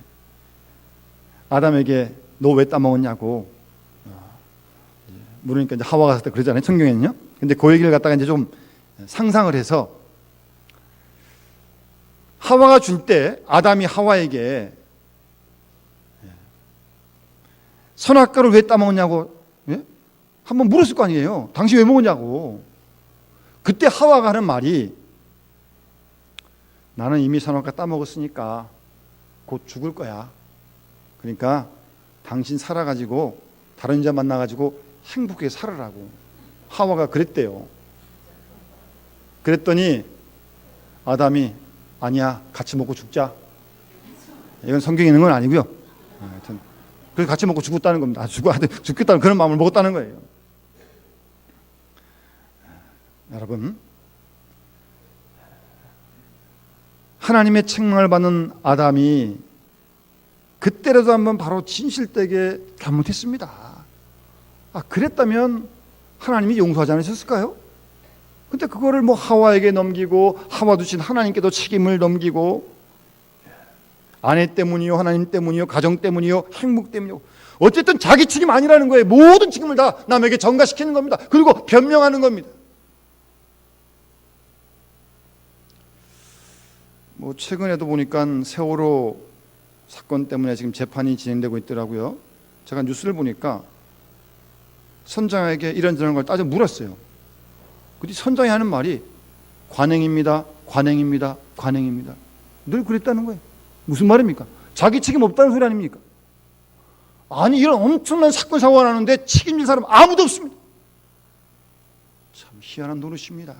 아담에게 너 왜 따먹었냐고 물으니까 이제 하와가 갔을 때 그러잖아요, 성경에는요. 근데 그 얘기를 갖다가 이제 좀 상상을 해서 하와가 줄 때 아담이 하와에게 선악과를 왜 따먹었냐고, 예? 한번 물었을 거 아니에요. 당신 왜 먹었냐고. 그때 하와가 하는 말이 나는 이미 선악과 따먹었으니까 곧 죽을 거야. 그러니까 당신 살아가지고 다른 여자 만나가지고 행복하게 살으라고. 하와가 그랬대요. 그랬더니 아담이 아니야, 같이 먹고 죽자. 이건 성경에 있는 건 아니고요. 하여튼 그래서 같이 먹고 죽었다는 겁니다. 죽겠다는 그런 마음을 먹었다는 거예요. 여러분, 하나님의 책망을 받는 아담이 그때라도 한번 바로 진실되게 잘못했습니다. 그랬다면 하나님이 용서하지 않으셨을까요? 근데 그거를 뭐 하와에게 넘기고 하와 주신 하나님께도 책임을 넘기고 아내 때문이요, 하나님 때문이요, 가정 때문이요, 행복 때문이요, 어쨌든 자기 책임 아니라는 거예요. 모든 책임을 다 남에게 전가시키는 겁니다. 그리고 변명하는 겁니다. 뭐 최근에도 보니까 세월호 사건 때문에 지금 재판이 진행되고 있더라고요. 제가 뉴스를 보니까 선장에게 이런저런 걸 따져 물었어요. 근데 선장이 하는 말이 관행입니다, 관행입니다, 관행입니다. 늘 그랬다는 거예요. 무슨 말입니까? 자기 책임 없다는 소리 아닙니까? 아니, 이런 엄청난 사건 사고가 나는데 책임질 사람 아무도 없습니다. 참 희한한 노릇입니다.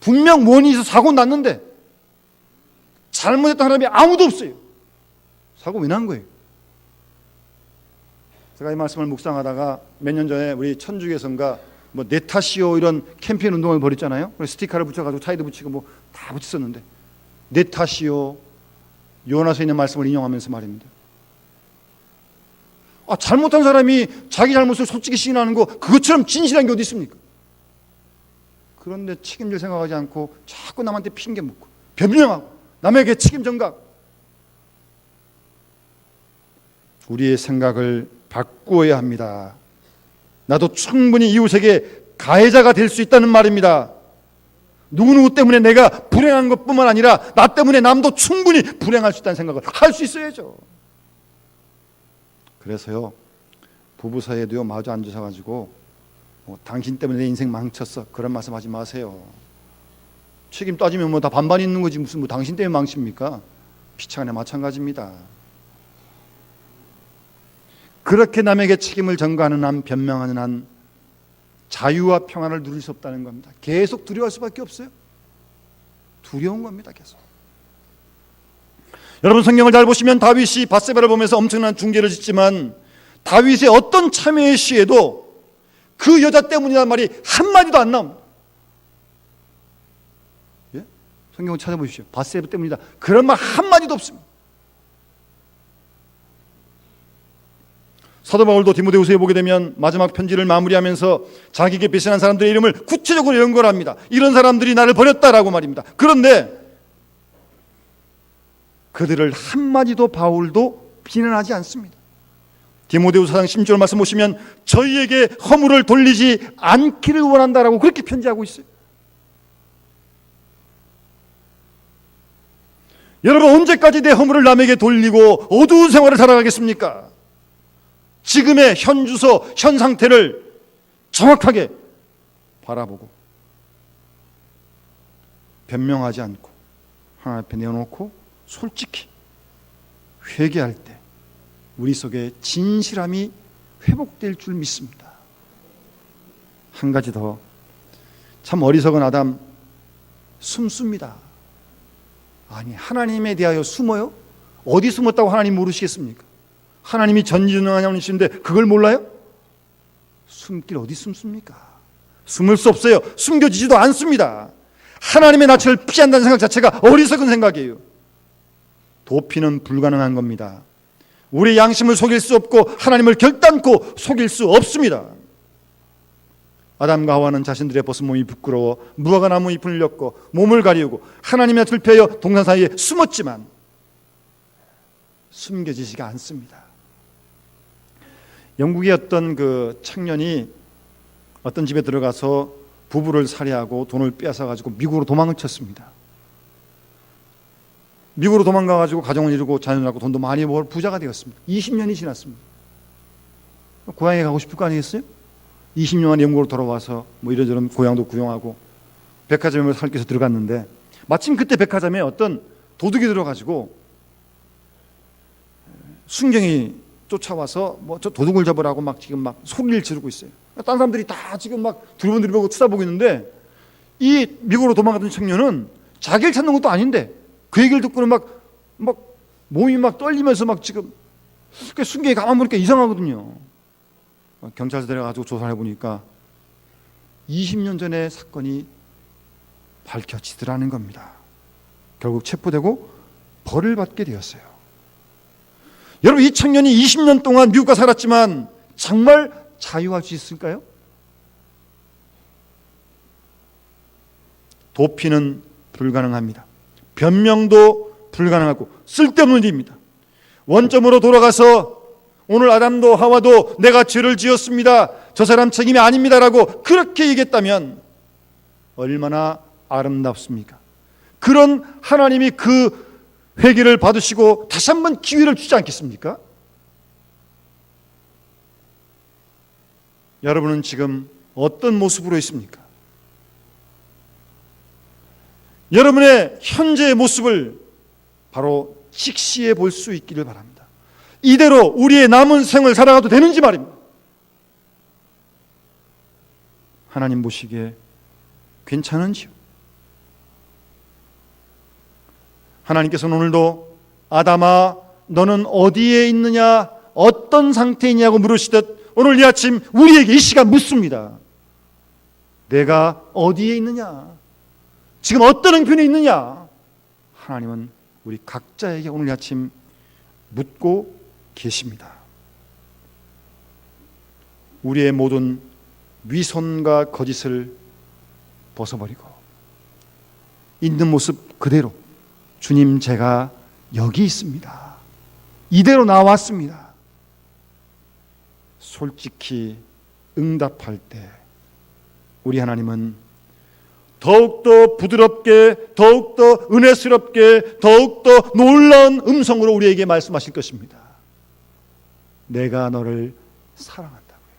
분명 원인이 있어 사고 났는데 잘못했던 사람이 아무도 없어요. 사고 왜 난 거예요? 제가 이 말씀을 묵상하다가 몇 년 전에 우리 천주교선가 뭐 내 탓이요 이런 캠페인 운동을 벌였잖아요. 스티커를 붙여가지고 차에도 붙이고 뭐 다 붙였었는데, 내 탓이요 요나서에 있는 말씀을 인용하면서 말입니다. 잘못한 사람이 자기 잘못을 솔직히 시인하는 거 그것처럼 진실한 게 어디 있습니까? 그런데 책임질 생각하지 않고 자꾸 남한테 핑계 묻고 변명하고 남에게 책임 전가하고. 우리의 생각을 바꾸어야 합니다. 나도 충분히 이웃에게 가해자가 될 수 있다는 말입니다. 누구누구 때문에 내가 불행한 것뿐만 아니라 나 때문에 남도 충분히 불행할 수 있다는 생각을 할 수 있어야죠. 그래서요, 부부 사이에도요, 마주 앉으셔가지고 당신 때문에 내 인생 망쳤어, 그런 말씀 하지 마세요. 책임 따지면 뭐 다 반반 있는 거지 무슨 뭐 당신 때문에 망칩니까? 피차간에 마찬가지입니다. 그렇게 남에게 책임을 전가하는 한, 변명하는 한 자유와 평안을 누릴 수 없다는 겁니다. 계속 두려워할 수밖에 없어요. 두려운 겁니다. 계속. 여러분, 성경을 잘 보시면 다윗이 밧세바를 보면서 엄청난 중죄를 짓지만 다윗의 어떤 참회의 시에도 그 여자 때문이라는 말이 한마디도 안 나옵니다. 예? 성경을 찾아보십시오. 밧세바 때문이다, 그런 말 한마디도 없습니다. 사도 바울도 디모데후서에 보게 되면 마지막 편지를 마무리하면서 자기에게 배신한 사람들의 이름을 구체적으로 연결합니다. 이런 사람들이 나를 버렸다라고 말입니다. 그런데 그들을 한마디도 바울도 비난하지 않습니다. 디모데후서 4장 16절 말씀 보시면 저희에게 허물을 돌리지 않기를 원한다라고 그렇게 편지하고 있어요. 여러분, 언제까지 내 허물을 남에게 돌리고 어두운 생활을 살아가겠습니까? 지금의 현 주소, 현 상태를 정확하게 바라보고 변명하지 않고 하나님 앞에 내어놓고 솔직히 회개할 때 우리 속에 진실함이 회복될 줄 믿습니다. 한 가지 더, 참 어리석은 아담 숨습니다. 아니, 하나님에 대하여 숨어요? 어디 숨었다고 하나님 모르시겠습니까? 하나님이 전지전능한 하나님이신데 그걸 몰라요? 숨길 어디 숨습니까? 숨을 수 없어요. 숨겨지지도 않습니다. 하나님의 낯을 피한다는 생각 자체가 어리석은 생각이에요. 도피는 불가능한 겁니다. 우리 양심을 속일 수 없고 하나님을 결단코 속일 수 없습니다. 아담과 하와는 자신들의 벗은 몸이 부끄러워 무화과 나무 잎을 엮고 몸을 가리우고 하나님의 낯을 피하여 동산 사이에 숨었지만 숨겨지지가 않습니다. 영국의 어떤 그 청년이 어떤 집에 들어가서 부부를 살해하고 돈을 빼앗아 가지고 미국으로 도망을 쳤습니다. 미국으로 도망가 가지고 가정을 이루고 자녀를 낳고 돈도 많이 벌 부자가 되었습니다. 20년이 지났습니다. 고향에 가고 싶을 거 아니겠어요? 20년 만에 영국으로 돌아와서 뭐 이런저런 고향도 구경하고 백화점에 살기 위해서 들어갔는데 마침 그때 백화점에 어떤 도둑이 들어가지고 순경이 쫓아와서 뭐 저 도둑을 잡으라고 막 지금 막 소리를 지르고 있어요. 다른 사람들이 다 지금 막 두리번두리보고 쳐다보고 있는데 이 미국으로 도망가던 청년은 자기를 찾는 것도 아닌데 그 얘기를 듣고는 막 몸이 막 떨리면서 막 지금 그 순경이 가만 보니까 이상하거든요. 경찰서 데려가지고 조사를 해보니까 20년 전의 사건이 밝혀지더라는 겁니다. 결국 체포되고 벌을 받게 되었어요. 여러분, 이 청년이 20년 동안 미국 가 살았지만 정말 자유할 수 있을까요? 도피는 불가능합니다. 변명도 불가능하고 쓸데없는 일입니다. 원점으로 돌아가서 오늘 아담도 하와도 내가 죄를 지었습니다, 저 사람 책임이 아닙니다라고 그렇게 얘기했다면 얼마나 아름답습니까? 그런 하나님이 그 회개를 받으시고 다시 한번 기회를 주지 않겠습니까? 여러분은 지금 어떤 모습으로 있습니까? 여러분의 현재의 모습을 바로 직시해 볼 수 있기를 바랍니다. 이대로 우리의 남은 생을 살아가도 되는지 말입니다. 하나님 보시기에 괜찮은지요? 하나님께서는 오늘도 아담아 너는 어디에 있느냐, 어떤 상태이냐고 물으시듯 오늘 이 아침 우리에게 이 시간 묻습니다. 내가 어디에 있느냐, 지금 어떤 형편에 있느냐, 하나님은 우리 각자에게 오늘 이 아침 묻고 계십니다. 우리의 모든 위선과 거짓을 벗어버리고 있는 모습 그대로 주님 제가 여기 있습니다, 이대로 나왔습니다, 솔직히 응답할 때 우리 하나님은 더욱더 부드럽게, 더욱더 은혜스럽게, 더욱더 놀라운 음성으로 우리에게 말씀하실 것입니다. 내가 너를 사랑한다고요.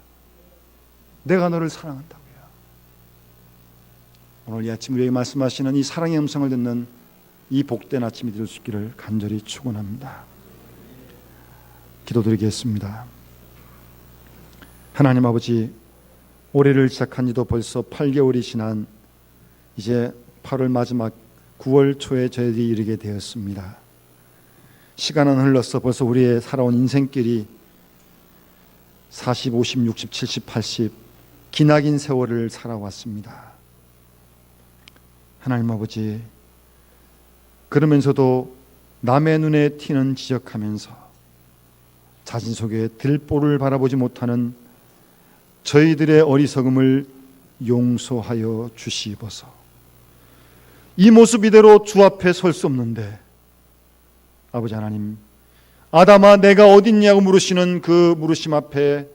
내가 너를 사랑한다고요. 오늘 이 아침 우리에게 말씀하시는 이 사랑의 음성을 듣는 이 복된 아침이 될 수 있기를 간절히 축원합니다. 기도드리겠습니다. 하나님 아버지, 올해를 시작한 지도 벌써 8개월이 지난 이제 8월 마지막 9월 초에 저희들이 이르게 되었습니다. 시간은 흘러서 벌써 우리의 살아온 인생길이 40, 50, 60, 70, 80 기나긴 세월을 살아왔습니다. 하나님 아버지, 그러면서도 남의 눈에 티는 지적하면서 자신 속에 들보를 바라보지 못하는 저희들의 어리석음을 용서하여 주시옵소서. 이 모습 이대로 주 앞에 설 수 없는데 아버지 하나님, 아담아 내가 어디 있냐고 물으시는 그 물으심 앞에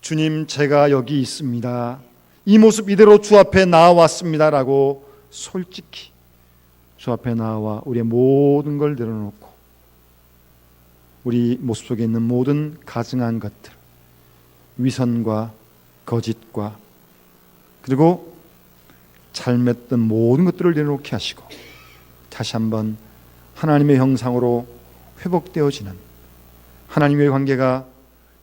주님 제가 여기 있습니다, 이 모습 이대로 주 앞에 나왔습니다 라고 솔직히 주 앞에 나와 우리의 모든 걸 내려놓고 우리 모습 속에 있는 모든 가증한 것들, 위선과 거짓과 그리고 잘못된 모든 것들을 내려놓게 하시고 다시 한번 하나님의 형상으로 회복되어지는 하나님의 관계가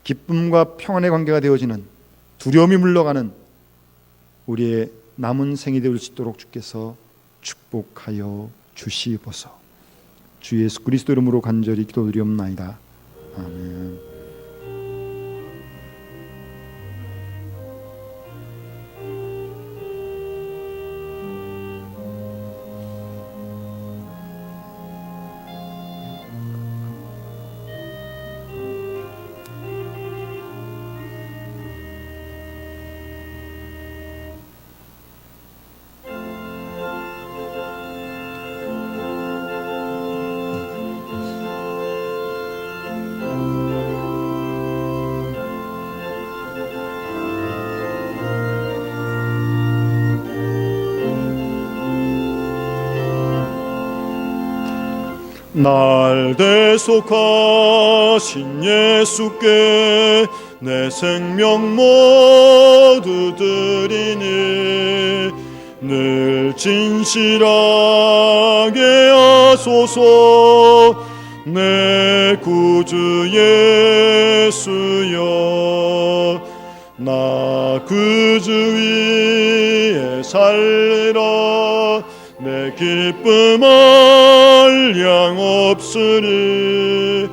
기쁨과 평안의 관계가 되어지는, 두려움이 물러가는 우리의 남은 생이 되올 수 있도록 주께서 축복하여 주시옵소서. 주 예수 그리스도 이름으로 간절히 기도드리옵나이다. 아멘. 날 대속하신 예수께 내 생명 모두 드리니 늘 진실하게 하소서. 내 구주 예수여, 나 그 주 위에 살리라. 내 기쁨 한량 없으니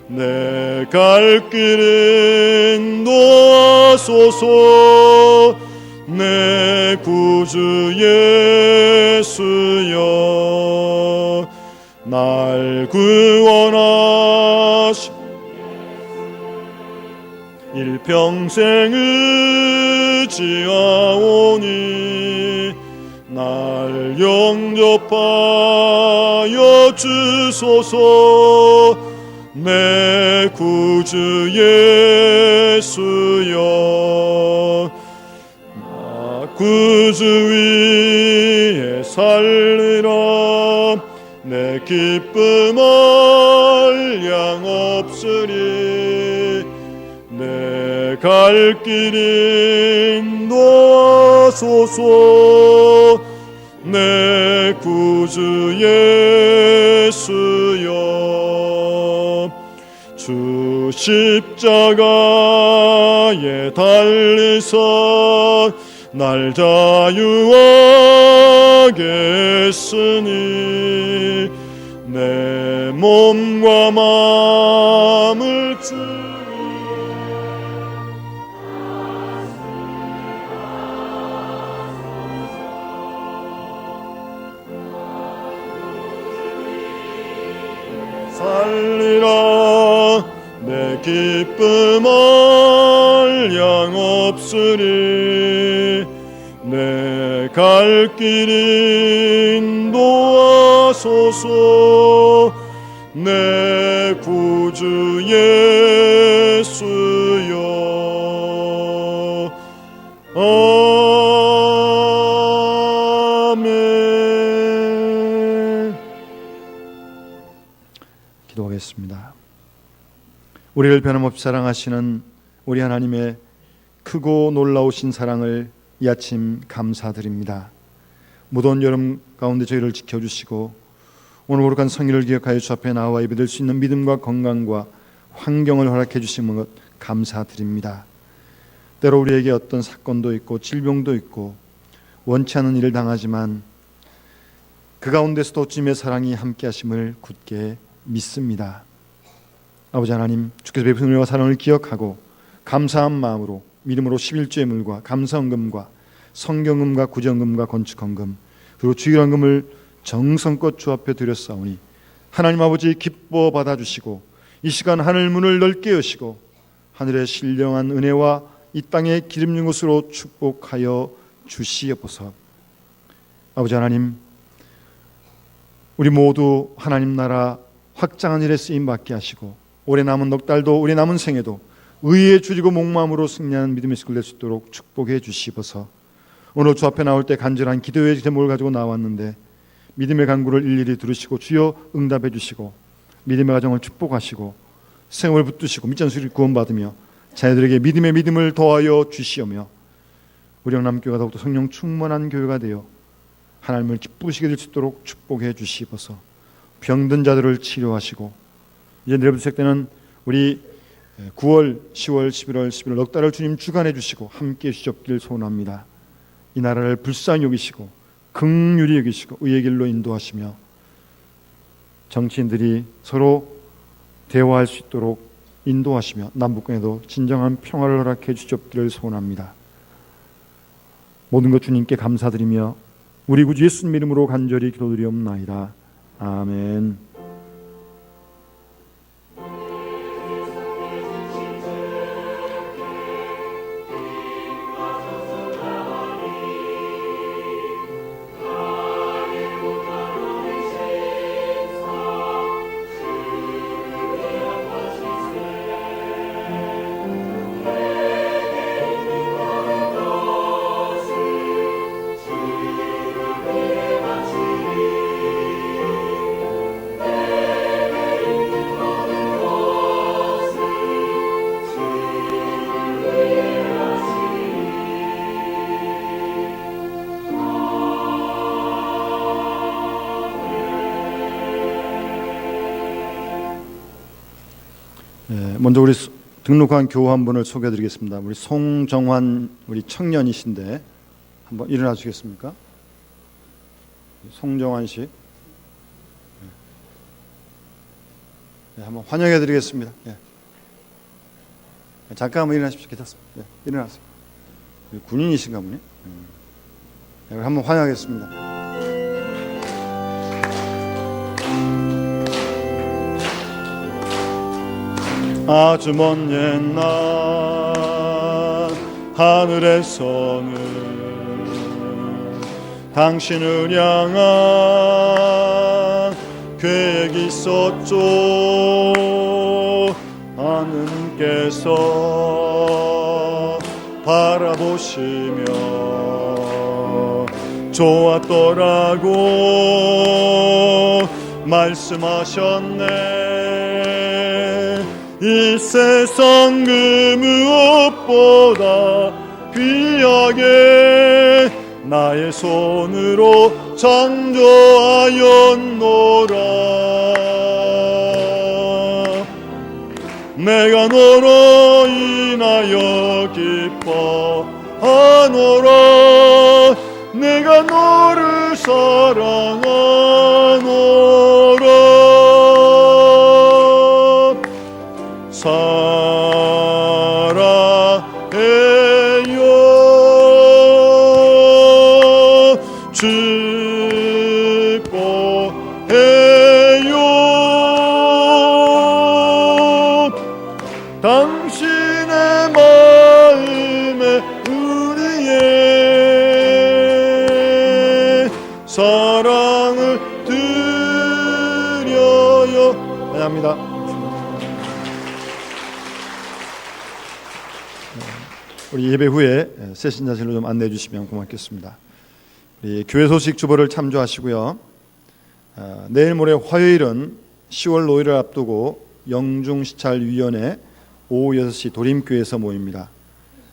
내 갈 길은 도하소서. 내 구주 예수여, 날 구원하시 일평생 의지하오니 날 영접하여 주소서. 내 구주 예수여, 나 구주 위에 살리라. 내 기쁨 한량 없으니 내 갈 길은 도하소서. 내 구주 예수여, 십자가에 달리사 날 자유하게 했으니 내 몸과 마음을 살리라. 내 기쁨 한량 없으리. 내 갈 길 인도하소서. 내 구주 예수여. 아멘. 기도하겠습니다. 우리를 변함없이 사랑하시는 우리 하나님의 크고 놀라우신 사랑을 이 아침 감사드립니다. 무더운 여름 가운데 저희를 지켜주시고 오늘 거룩한 성일을 기억하여 주 앞에 나와 예배드릴 수 있는 믿음과 건강과 환경을 허락해 주신 것 감사드립니다. 때로 우리에게 어떤 사건도 있고 질병도 있고 원치 않은 일을 당하지만 그 가운데서도 주님의 사랑이 함께 하심을 굳게 믿습니다. 아버지 하나님, 주께서 베푸신 은혜와 사랑을 기억하고 감사한 마음으로 믿음으로 11조의물과 감사헌금과 성경금과 구정금과 건축헌금 그리고 주일헌금을 정성껏 주 앞에 드렸사오니 하나님 아버지 기뻐 받아주시고 이 시간 하늘 문을 넓게 여시고 하늘의 신령한 은혜와 이 땅의 기름 진 곳으로 축복하여 주시옵소서. 아버지 하나님, 우리 모두 하나님 나라 확장한 일에 쓰임 받게 하시고 올해 남은 넉 달도 올해 남은 생에도 의에 주리고 목마음으로 승리하는 믿음의 식구를 낼 수 있도록 축복해 주시옵소서. 오늘 주 앞에 나올 때 간절한 기도의 제목을 가지고 나왔는데 믿음의 간구를 일일이 들으시고 주여 응답해 주시고 믿음의 가정을 축복하시고 생업을 붙드시고 밑잔수를 구원받으며 자녀들에게 믿음의 믿음을 더하여 주시오며 우리 영남교회가 더욱더 성령 충만한 교회가 되어 하나님을 기쁘시게 될 수 있도록 축복해 주시옵소서. 병든 자들을 치료하시고 이제 내일부터 시작되는 우리 9월, 10월, 11월, 11월 넉 달을 주님 주관해 주시고 함께해 주시옵기를 소원합니다. 이 나라를 불쌍히 여기시고 긍휼히 여기시고 의의 길로 인도하시며 정치인들이 서로 대화할 수 있도록 인도하시며 남북간에도 진정한 평화를 허락해 주시옵기를 소원합니다. 모든 것 주님께 감사드리며 우리 구주 예수님 이름으로 간절히 기도드리옵나이다. 아멘. 먼저 우리 등록한 교우 한 분을 소개해드리겠습니다. 우리 송정환 우리 청년이신데 한번 일어나 주시겠습니까? 송정환 씨, 네, 한번 환영해드리겠습니다. 네. 잠깐 한번 일어나십시오. 괜찮습니다. 네, 일어나세요. 군인이신가 보네. 네, 한번 환영하겠습니다. 아주 먼 옛날 하늘에서는 당신을 향한 계획이 있었죠. 하느님께서 바라보시며 좋았더라고 말씀하셨네. 이 세상 그 무엇보다 귀하게 나의 손으로 창조하였노라. 내가 너로 인하여 기뻐하노라. 내가 너를 사랑하노라. 사랑해요. 축복해요. 당신의 마음에 우리의 사랑을 드려요. 감사합니다. 우리 예배 후에 새신자실로 좀 안내해 주시면 고맙겠습니다. 우리 교회 소식 주보를 참조하시고요. 내일 모레 화요일은 10월 5일을 앞두고 영중시찰위원회 오후 6시 도림교회에서 모입니다.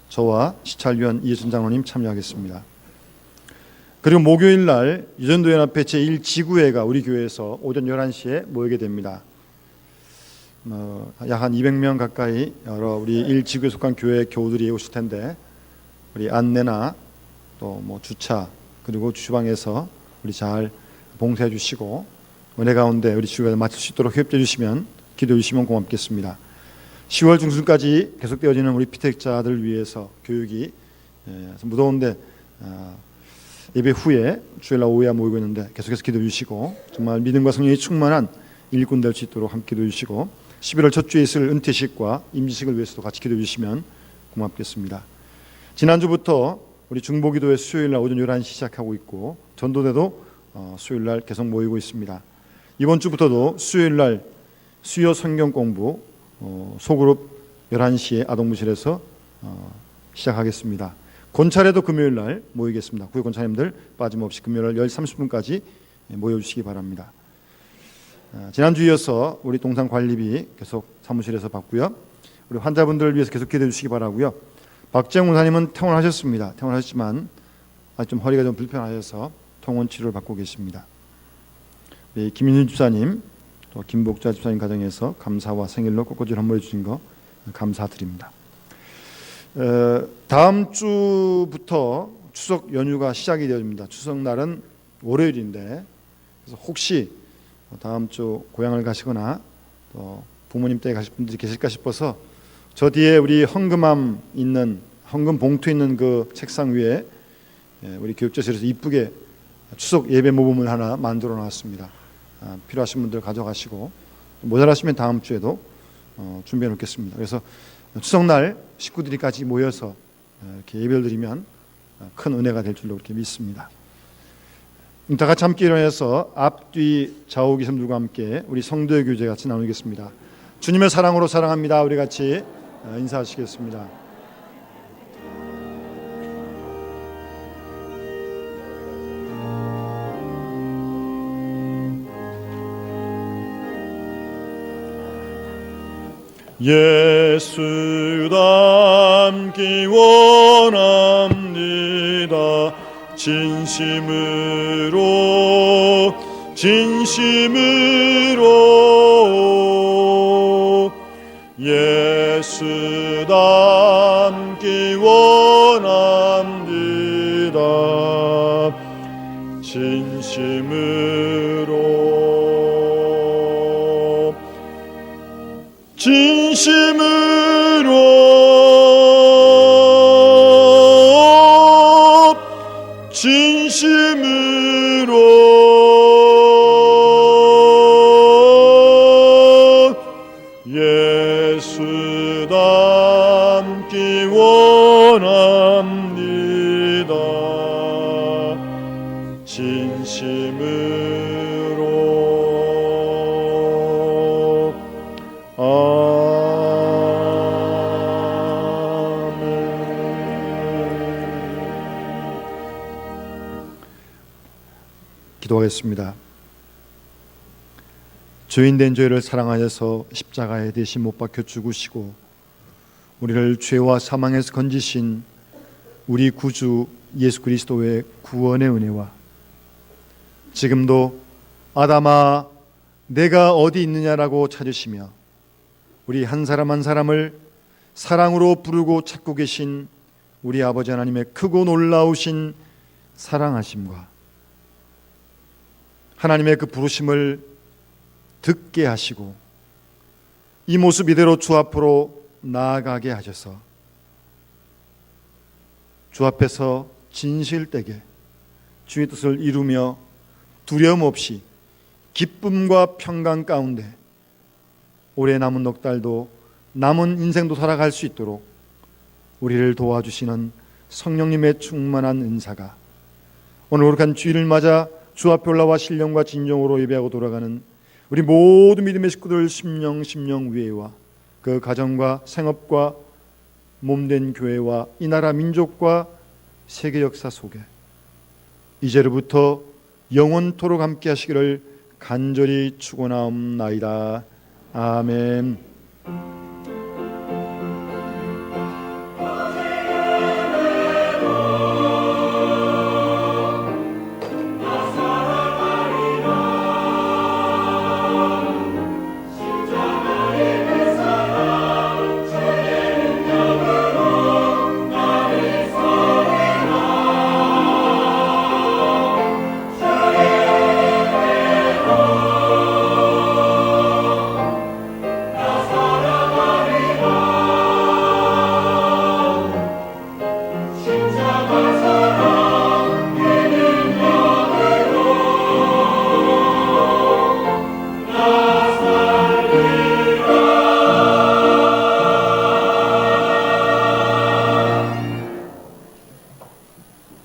저와 시찰위원 이혜준 장로님 참여하겠습니다. 그리고 목요일 날 유전도연합회 제1지구회가 우리 교회에서 오전 11시에 모이게 됩니다. 약 한 200명 가까이 여러 우리 1지구에 속한 교회 교우들이 오실 텐데, 우리 안내나 또 뭐 주차 그리고 주방에서 우리 잘 봉사해 주시고 은혜 가운데 우리 주일을 마칠 수 있도록 협조해 주시면, 기도해 주시면 고맙겠습니다. 10월 중순까지 계속되어지는 우리 피택자들을 위해서 교육이 무더운데 예배 후에 주일날 오후에 모이고 있는데 계속해서 기도해 주시고, 정말 믿음과 성령이 충만한 일꾼 될 수 있도록 함께 기도해 주시고, 11월 첫 주에 있을 은퇴식과 임시식을 위해서도 같이 기도해 주시면 고맙겠습니다. 지난주부터 우리 중보기도회 수요일날 오전 11시 시작하고 있고, 전도대도 수요일날 계속 모이고 있습니다. 이번 주부터도 수요일날 수요 성경 공부 소그룹 11시에 아동부실에서 시작하겠습니다. 권찰에도 금요일날 모이겠습니다. 구역 권찰님들 빠짐없이 금요일 10시 30분까지 모여주시기 바랍니다. 지난주 이어서 우리 동산관리비 계속 사무실에서 받고요. 우리 환자분들을 위해서 계속 기도해 주시기 바라고요. 박재영 원사님은 퇴원하셨습니다. 퇴원하셨지만 아직 좀 허리가 좀 불편하셔서 통원 치료를 받고 계십니다. 우리 김인준 집사님, 또 김복자 집사님 가정에서 감사와 생일로 꽃꽂이를 선물해 주신 거 감사드립니다. 다음 주부터 추석 연휴가 시작이 되어집니다. 추석 날은 월요일인데, 그래서 혹시 다음 주 고향을 가시거나 또 부모님 댁에 가실 분들이 계실까 싶어서 저 뒤에 우리 헌금함 있는, 헌금 봉투 있는 그 책상 위에 우리 교육자실에서 이쁘게 추석 예배 모금을 하나 만들어 놨습니다. 필요하신 분들 가져가시고, 모자라시면 다음 주에도 준비해 놓겠습니다. 그래서 추석날 식구들이 같이 모여서 이렇게 예배를 드리면 큰 은혜가 될 줄로 그렇게 믿습니다. 다 같이 함께 일어나서 앞뒤 좌우 기성들과 함께 우리 성도의 교제 같이 나누겠습니다. 주님의 사랑으로 사랑합니다. 우리 같이 인사하시겠습니다. 예수 닮기 원합니다. 진심으로 예수 닮기 원합니다. 예수 닮기 원합니다. 진심으로 기도하겠습니다. 죄인된 저희를 사랑하여서 십자가에 대신 못 박혀 죽으시고 우리를 죄와 사망에서 건지신 우리 구주 예수 그리스도의 구원의 은혜와 지금도 아담아 내가 어디 있느냐라고 찾으시며 우리 한 사람 한 사람을 사랑으로 부르고 찾고 계신 우리 아버지 하나님의 크고 놀라우신 사랑하심과 하나님의 그 부르심을 듣게 하시고 이 모습 이대로 주 앞으로 나아가게 하셔서 주 앞에서 진실되게 주의 뜻을 이루며 두려움 없이 기쁨과 평강 가운데 올해 남은 넉 달도 남은 인생도 살아갈 수 있도록 우리를 도와주시는 성령님의 충만한 은사가 오늘 거룩한 주일을 맞아 주 앞에 올라와 신령과 진정으로 예배하고 돌아가는 우리 모든 믿음의 식구들 심령 위에와 그 가정과 생업과 몸된 교회와 이 나라 민족과 세계 역사 속에 이제로부터 영원토록 함께 하시기를 간절히 축원하옵나이다. 아멘.